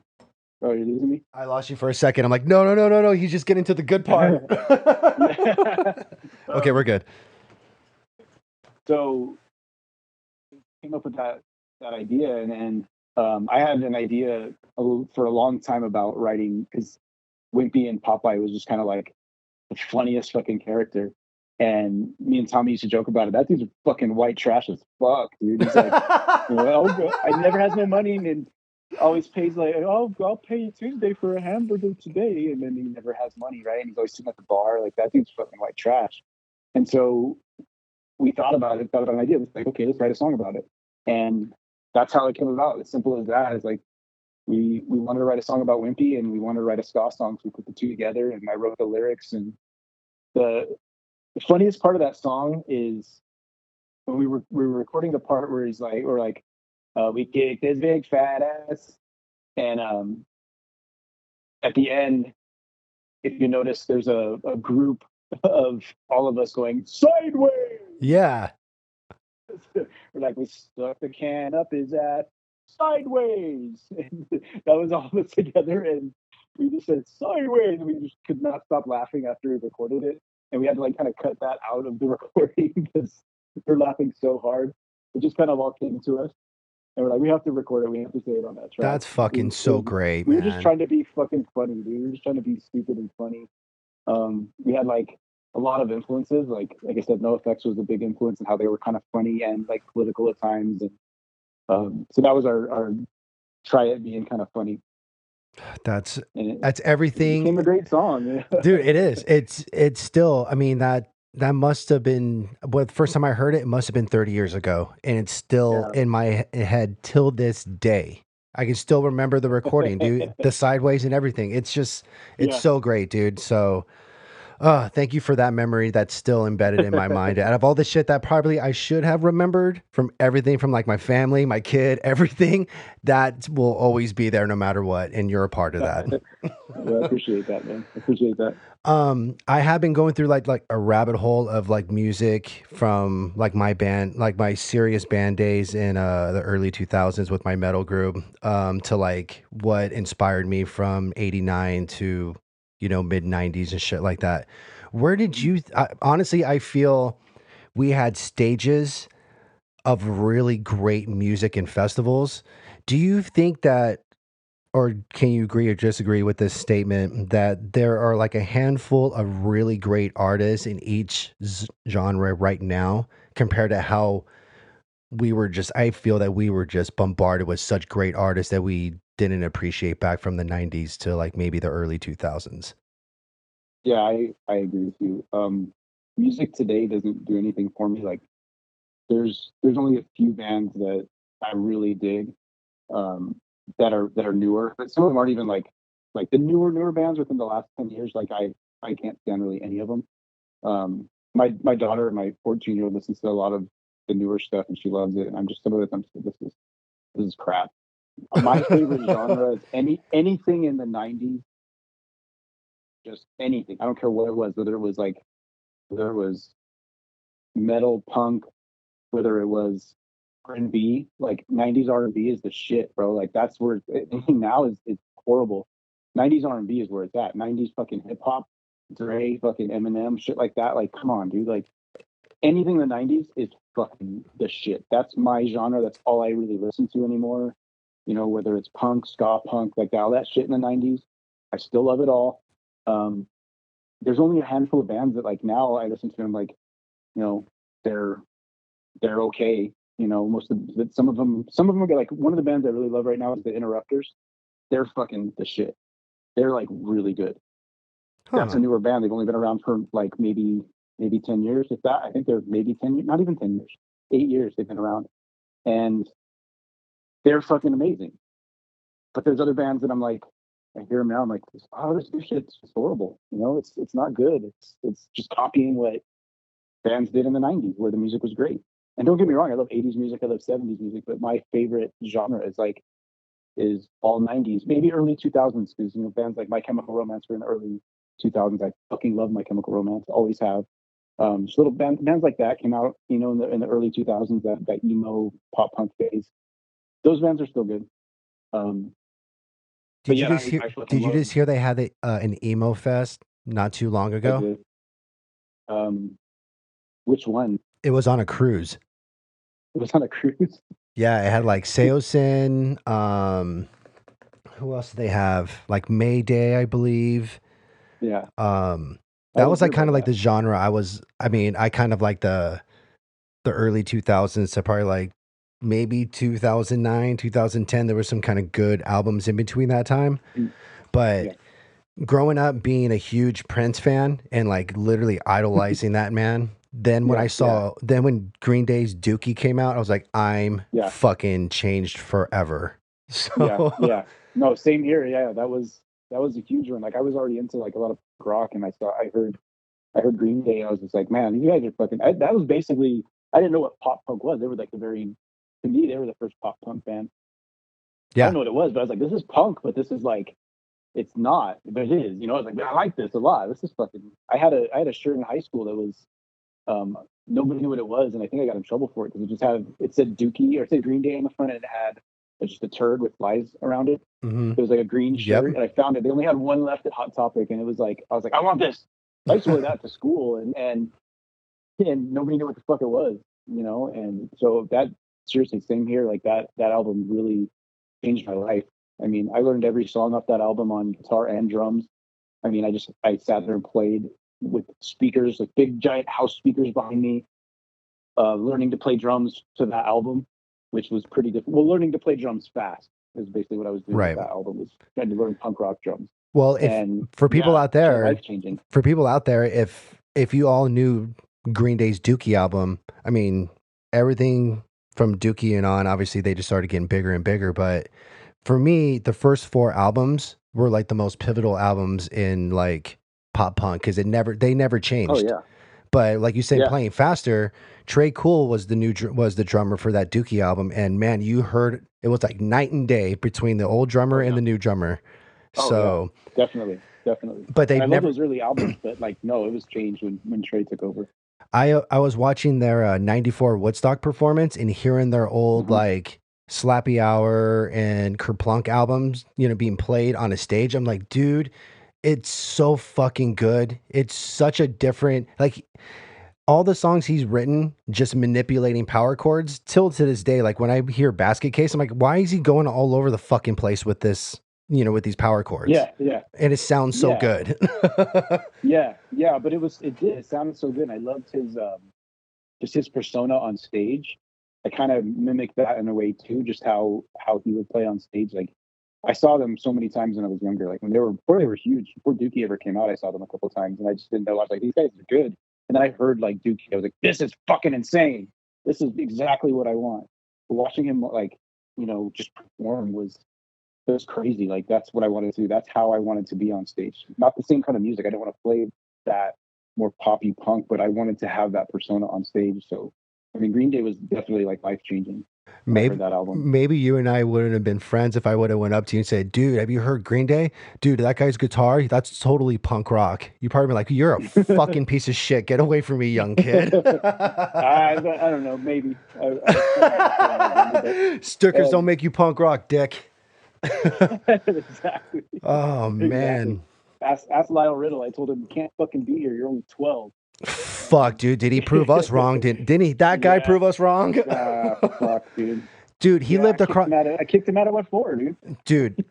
Oh, you're losing me? I lost you for a second. I'm like, no. He's just getting to the good part. Okay, we're good. So came up with that idea, and then I had an idea for a long time about writing, because Wimpy and Popeye was just kind of like the funniest fucking character. And me and Tommy used to joke about it. That dude's fucking white trash as fuck, dude. He's like, I never has no money and always pays like, oh, I'll pay you Tuesday for a hamburger today. And then he never has money, right? And he's always sitting at the bar. Like, that dude's fucking white trash. And so we thought about an idea. It's like, okay, let's write a song about it. And that's how it came about. As simple as that. It's like, we wanted to write a song about Wimpy, and we wanted to write a ska song. So we put the two together, and I wrote the lyrics. And the funniest part of that song is when we were recording the part where he's like, we kicked his big fat ass. And at the end, if you notice, there's a group of all of us going sideways. Yeah. We're like, we stuck the can up his ass sideways. And that was all of us together, and we just said sideways, and we just could not stop laughing after we recorded it. And we had to like kind of cut that out of the recording because we're laughing so hard. It just kind of all came to us. And we're like, we have to record it. We have to say it on that track. That's fucking so great, we man. were just trying to be fucking funny, dude. We were just trying to be stupid and funny. We had like a lot of influences. Like I said, NoFX was a big influence in how they were kind of funny and like political at times. And so that was our try at being kind of funny. That's everything. It became a great song, dude. It is. It's still. I mean, that must have been. Well, the first time I heard it, it must have been 30 years ago, and it's still in my head till this day. I can still remember the recording, dude. The sideways and everything. It's just, it's so great, dude. So, thank you for that memory that's still embedded in my mind. Out of all the shit that probably I should have remembered, from everything from like my family, my kid, everything, that will always be there no matter what. And you're a part of that. Well, I appreciate that, man. I appreciate that. I have been going through like a rabbit hole of like music from like my band, like my serious band days in the early 2000s with my metal group, to like what inspired me from 89 to mid 90s and shit like that. Where did you honestly, I feel we had stages of really great music and festivals. Do you think that, or can you agree or disagree with this statement that there are like a handful of really great artists in each genre right now compared to how I feel that we were just bombarded with such great artists that we didn't appreciate back from the 90s to like maybe the early 2000s? Yeah, I agree with you. Music today doesn't do anything for me. Like there's only a few bands that I really dig, that are newer, but some of them aren't even like the newer bands within the last 10 years. Like I can't stand really any of them. My daughter, my 14-year-old, listens to a lot of the newer stuff and she loves it. And I'm just some of it. This is crap. My favorite genre is anything in the 90s. Just anything. I don't care what it was, whether it was metal, punk, whether it was R&B. Like 90s R&B is the shit, bro. Like that's where anything now is horrible. 90s R&B is where it's at. 90s fucking hip hop, Dre, fucking Eminem, shit like that. Like, come on, dude. Like anything in the 90s is fucking the shit. That's my genre. That's all I really listen to anymore. Whether it's punk, ska punk, like all that shit in the 90s, I still love it all. There's only a handful of bands that like now I listen to them, like, they're okay. Most of some of them are like, one of the bands I really love right now is the Interrupters. They're fucking the shit. They're like really good. That's a newer band. They've only been around for like maybe 10 years. If that, I think they're maybe 10 years, not even 10 years, 8 years they've been around. And they're fucking amazing. But there's other bands that I'm like, I hear them now, I'm like, this new shit's horrible. It's not good. It's just copying what bands did in the 90s where the music was great. And don't get me wrong, I love 80s music, I love 70s music, but my favorite genre is all 90s, maybe early 2000s, because bands like My Chemical Romance were in the early 2000s. I fucking love My Chemical Romance, always have. Just little bands like that came out, in the early 2000s, that emo pop punk phase. Those bands are still good. Did you just hear they had an emo fest not too long ago? Which one? It was on a cruise. It was on a cruise? Yeah, it had like Seosin. Who else do they have? Like Mayday, I believe. Yeah. I That didn't was hear like kind about of like that. the genre I kind of like the early 2000s, so probably like maybe 2009, 2010. There was some kind of good albums in between that time. Mm. But Yeah. growing up being a huge Prince fan and like literally idolizing that man, then when Green Day's Dookie came out, I was like, I'm Yeah. fucking changed forever. Yeah. So Yeah. No, same here. Yeah, that was a huge one. Like I was already into like a lot of rock, and I heard Green Day, and I was just like, man, you guys are fucking. That was basically, I didn't know what pop punk was. They were like to me, they were the first pop punk band. I yeah, don't know what it was, but I was like, this is punk, but this is like, it's not, but it is. I was like, man, I like this a lot. This is fucking. I had a shirt in high school that was, nobody knew what it was, and I think I got in trouble for it because it said Dookie or it said Green Day on the front, and it had just a turd with flies around it. hmm, It was like a green yep, shirt, and I found it. They only had one left at Hot Topic, and it was like, I was like, I want this. I used to wear that to school, and nobody knew what the fuck it was, And so that, seriously, same here. Like that album really changed my life. I mean, I learned every song off that album on guitar and drums. I mean, I sat there and played with speakers, like big giant house speakers behind me, learning to play drums to that album, which was pretty difficult. Well, learning to play drums fast is basically what I was doing with right. that album, was trying to learn punk rock drums. Well, if And for people yeah, out there, life changing. if you all knew Green Day's Dookie album, I mean, everything from Dookie and on, obviously they just started getting bigger and bigger. But for me, the first four albums were like the most pivotal albums in like pop punk because they never Oh changed. yeah, But like you said, yeah, playing faster, Trey Cool was the drummer for that Dookie album, and man, you heard it was like night and day between the old drummer oh and yeah, the new drummer. oh yeah, So, definitely, definitely. but And they've I love never. those early albums, but like, no, it was changed when Trey took over. I was watching their '94 Woodstock performance and hearing their old Uh-huh. like Slappy Hour and Kerplunk albums, being played on a stage. I'm like, dude, it's so fucking good. It's such a different like all the songs he's written, just manipulating power chords. Till to this day, like when I hear Basket Case, I'm like, why is he going all over the fucking place with this? With these power chords, Yeah, yeah, and it sounds so yeah, good. yeah. But it sounded so good. And I loved his just his persona on stage. I kind of mimicked that in a way too, just how he would play on stage. Like I saw them so many times when I was younger. Like before they were huge, before Dookie ever came out, I saw them a couple of times, and I just didn't know. I was like, these guys are good. And then I heard like Dookie, I was like, this is fucking insane. This is exactly what I want. Watching him like just perform was crazy. Like that's what I wanted to do. That's how I wanted to be on stage. Not the same kind of music. I didn't want to play that more poppy punk, but I wanted to have that persona on stage. So, I mean, Green Day was definitely like life changing when I heard Maybe that album. maybe you and I wouldn't have been friends if I would have went up to you and said, "Dude, have you heard Green Day? Dude, that guy's guitar, that's totally punk rock." You probably be like, "You're a fucking piece of shit. Get away from me, young kid." I don't know. Maybe. But, Stickers don't make you punk rock, dick. exactly. Oh Exactly. man. Ask Lyle Riddle. I told him, you can't fucking be here. You're only 12. Fuck, dude. Did he prove us wrong? Didn't he? That guy Yeah. prove us wrong? Fuck, dude. Dude, he Yeah, lived across. I kicked him out of what for, dude. Dude,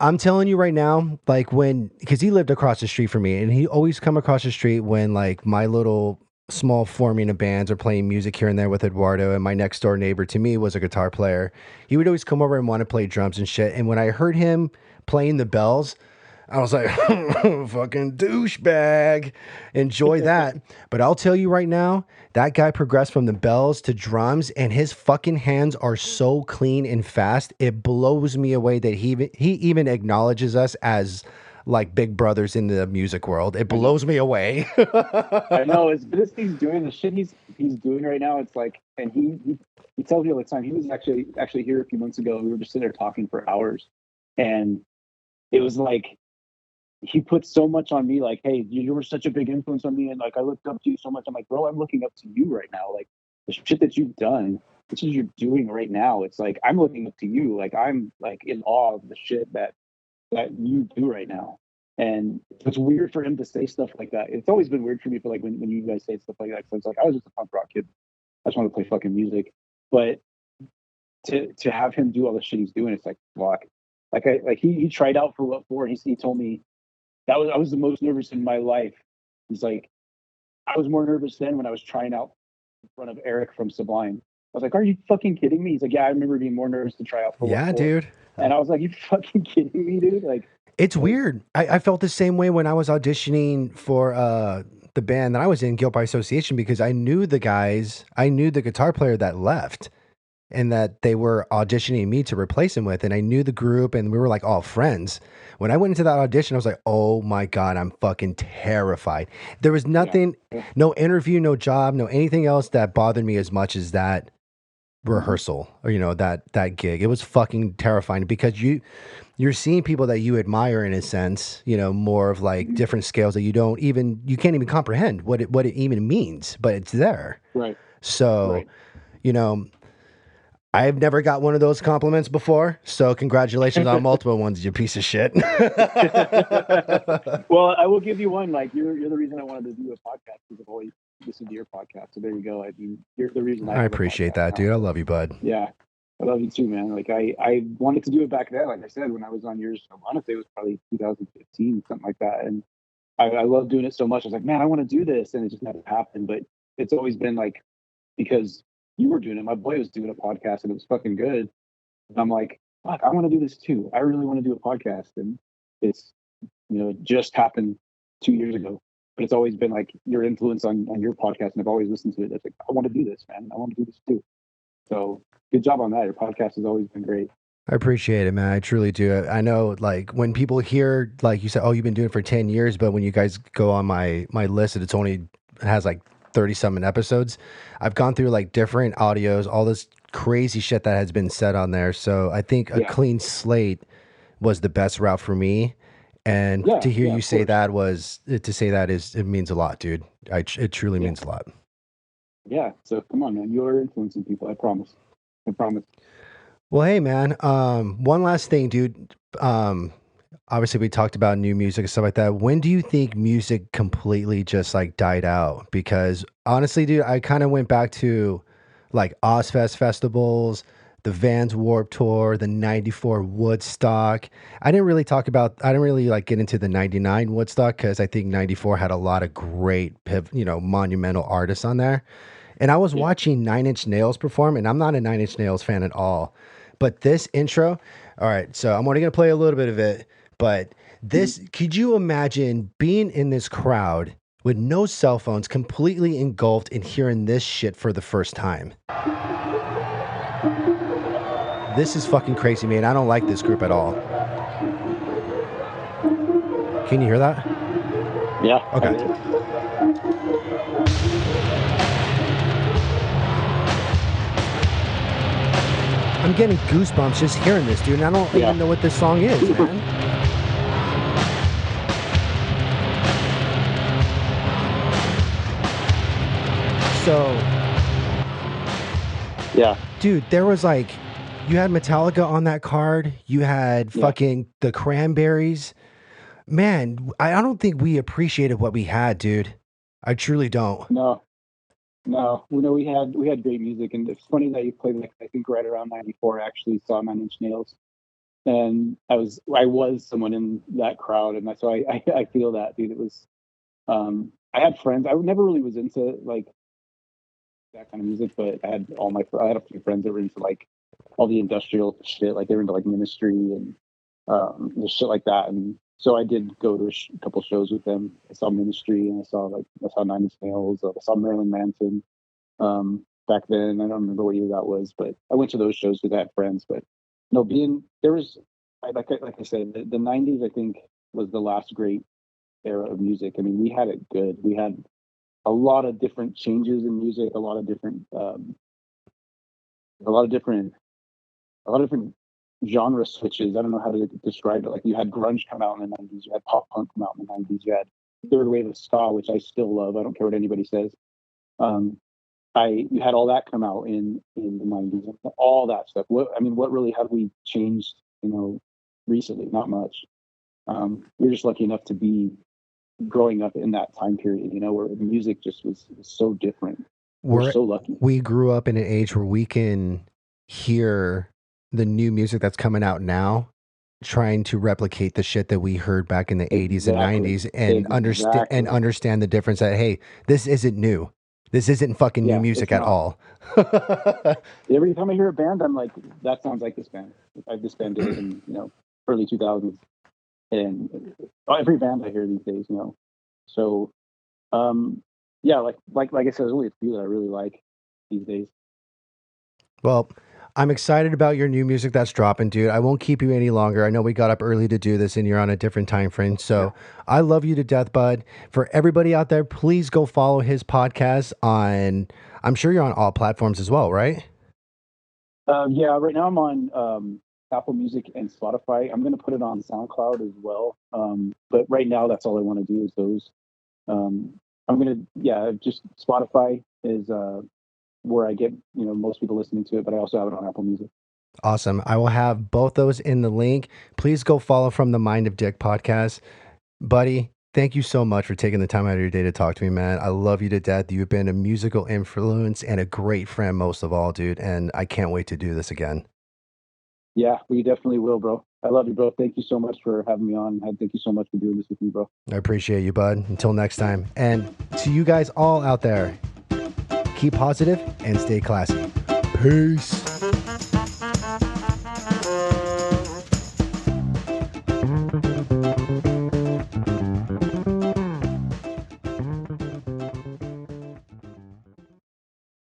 I'm telling you right now, like because he lived across the street from me, and he always come across the street when like my little small forming of bands are playing music here and there with Eduardo, and my next door neighbor to me was a guitar player. He would always come over and want to play drums and shit. And when I heard him playing the bells, I was like, fucking douchebag. Enjoy that. But I'll tell you right now, that guy progressed from the bells to drums, and his fucking hands are so clean and fast. It blows me away that he even acknowledges us as like big brothers in the music world. It blows me away. I know it's this he's doing the shit he's doing right now. It's like, and he tells me all the time. He was actually here a few months ago. We were just sitting there talking for hours, and it was like he put so much on me. Like, hey, you were such a big influence on me, and like I looked up to you so much. I'm like, bro, I'm looking up to you right now. Like the shit that you've done, the shit you're doing right now. It's like I'm looking up to you. Like I'm like in awe of the shit that you do right now. And it's weird for him to say stuff like that. It's always been weird for me for like when you guys say stuff like that. So it's like I was just a punk rock kid. I just want to play fucking music. But to have him do all the shit he's doing, it's like fuck. He tried out for what for? He told me I was the most nervous in my life. He's like, I was more nervous then when I was trying out in front of Eric from Sublime. I was like, are you fucking kidding me? He's like, yeah, I remember being more nervous to try out for Yeah, what for. dude. And I was like, you fucking kidding me, dude? Like, It's weird. I felt the same way when I was auditioning for the band that I was in, Guilt by Association, because I knew the guys. I knew the guitar player that left, and that they were auditioning me to replace him with. And I knew the group, and we were like all friends. When I went into that audition, I was like, oh my God, I'm fucking terrified. There was nothing, no interview, no job, no anything else that bothered me as much as that rehearsal, or, you know, that gig. It was fucking terrifying because you're seeing people that you admire in a sense, you know, more of like different scales that you can't even comprehend what it even means, but it's there. right. So, Right. you know, I've never got one of those compliments before. So congratulations on multiple ones, you piece of shit. Well, I will give you one. Like, you're the reason I wanted to do a podcast, because I've always listened to your podcast. So there you go. I mean, you're the reason I appreciate that, dude. I love you, bud. Yeah. I love you too, man. Like, I wanted to do it back then. Like I said, when I was on yours, I want to say it was probably 2015, something like that. And I love doing it so much. I was like, man, I want to do this. And it just never happened. But it's always been like, because you were doing it, my boy was doing a podcast and it was fucking good. And I'm like, fuck, I want to do this too. I really want to do a podcast. And it's, you know, it just happened 2 years ago. But it's always been like your influence on your podcast. And I've always listened to it. It's like, I want to do this, man. I want to do this too. So good job on that. Your podcast has always been great. I appreciate it, man. I truly do. I know, like, when people hear, like you said, oh, you've been doing it for 10 years, but when you guys go on my list, it has like 30-something episodes. I've gone through like different audios, all this crazy shit that has been said on there. So I think a clean slate was the best route for me. And to hear you say that it means a lot, dude. It truly means a lot. Yeah. So come on, man. You're influencing people. I promise. I promise. Well, hey, man. One last thing, dude. Obviously, we talked about new music and stuff like that. When do you think music completely just like died out? Because honestly, dude, I kind of went back to like Ozfest festivals, the Vans Warped Tour, the '94 Woodstock. I didn't really like get into the '99 Woodstock because I think '94 had a lot of great, monumental artists on there. And I was watching Nine Inch Nails perform, and I'm not a Nine Inch Nails fan at all. But this intro, all right, so I'm only going to play a little bit of it. But this, could you imagine being in this crowd with no cell phones, completely engulfed in hearing this shit for the first time? This is fucking crazy, man. I don't like this group at all. Can you hear that? Yeah. Okay. I'm getting goosebumps just hearing this, dude, and I don't even know what this song is, man. So, dude, there was like, you had Metallica on that card, you had fucking the Cranberries. Man, I don't think we appreciated what we had, dude. I truly don't. No. You know, we had great music, and it's funny that you played, like, I think right around '94. I actually saw Nine Inch Nails, and I was someone in that crowd, and so I feel that, dude. It was, I had friends. I never really was into like that kind of music, but I had a few friends that were into like all the industrial shit, like they were into like Ministry and just shit like that, and so I did go to a couple shows with them. I saw Ministry, and I saw Nine Inch Nails. I saw Marilyn Manson back then. I don't remember what year that was, but I went to those shows with that friends. But no, like I said, the '90s I think was the last great era of music. I mean, we had it good. We had a lot of different changes in music, a lot of different genre switches. I don't know how to describe it. Like, you had grunge come out in the '90s, you had pop punk come out in the '90s, you had third wave of ska, which I still love. I don't care what anybody says. You had all that come out in the '90s, all that stuff. What really have we changed? Recently, not much. We're just lucky enough to be growing up in that time period. Where the music just was so different. We're so lucky. We grew up in an age where we can hear the new music that's coming out now trying to replicate the shit that we heard back in the 80s and 90s and understand the difference that, hey, this isn't new. This isn't fucking new music at all. Every time I hear a band, I'm like, that sounds like this band. Like this band did it in, early 2000s. And every band I hear these days, So, yeah, like I said, there's only a few that I really like these days. Well, I'm excited about your new music that's dropping, dude. I won't keep you any longer. I know we got up early to do this and you're on a different time frame. So I love you to death, bud. For everybody out there, please go follow his podcast on, I'm sure you're on all platforms as well, right? Yeah, right now I'm on Apple Music and Spotify. I'm going to put it on SoundCloud as well. But right now, that's all I want to do is those. I'm going to, just Spotify is where I get, most people listening to it, but I also have it on Apple Music. Awesome. I will have both those in the link. Please go follow From the Mind of Dick podcast. Buddy, thank you so much for taking the time out of your day to talk to me, man. I love you to death. You've been a musical influence and a great friend most of all, dude. And I can't wait to do this again. Yeah, we definitely will, bro. I love you, bro. Thank you so much for having me on. Thank you so much for doing this with me, bro. I appreciate you, bud. Until next time. And to you guys all out there, keep positive and stay classy. Peace.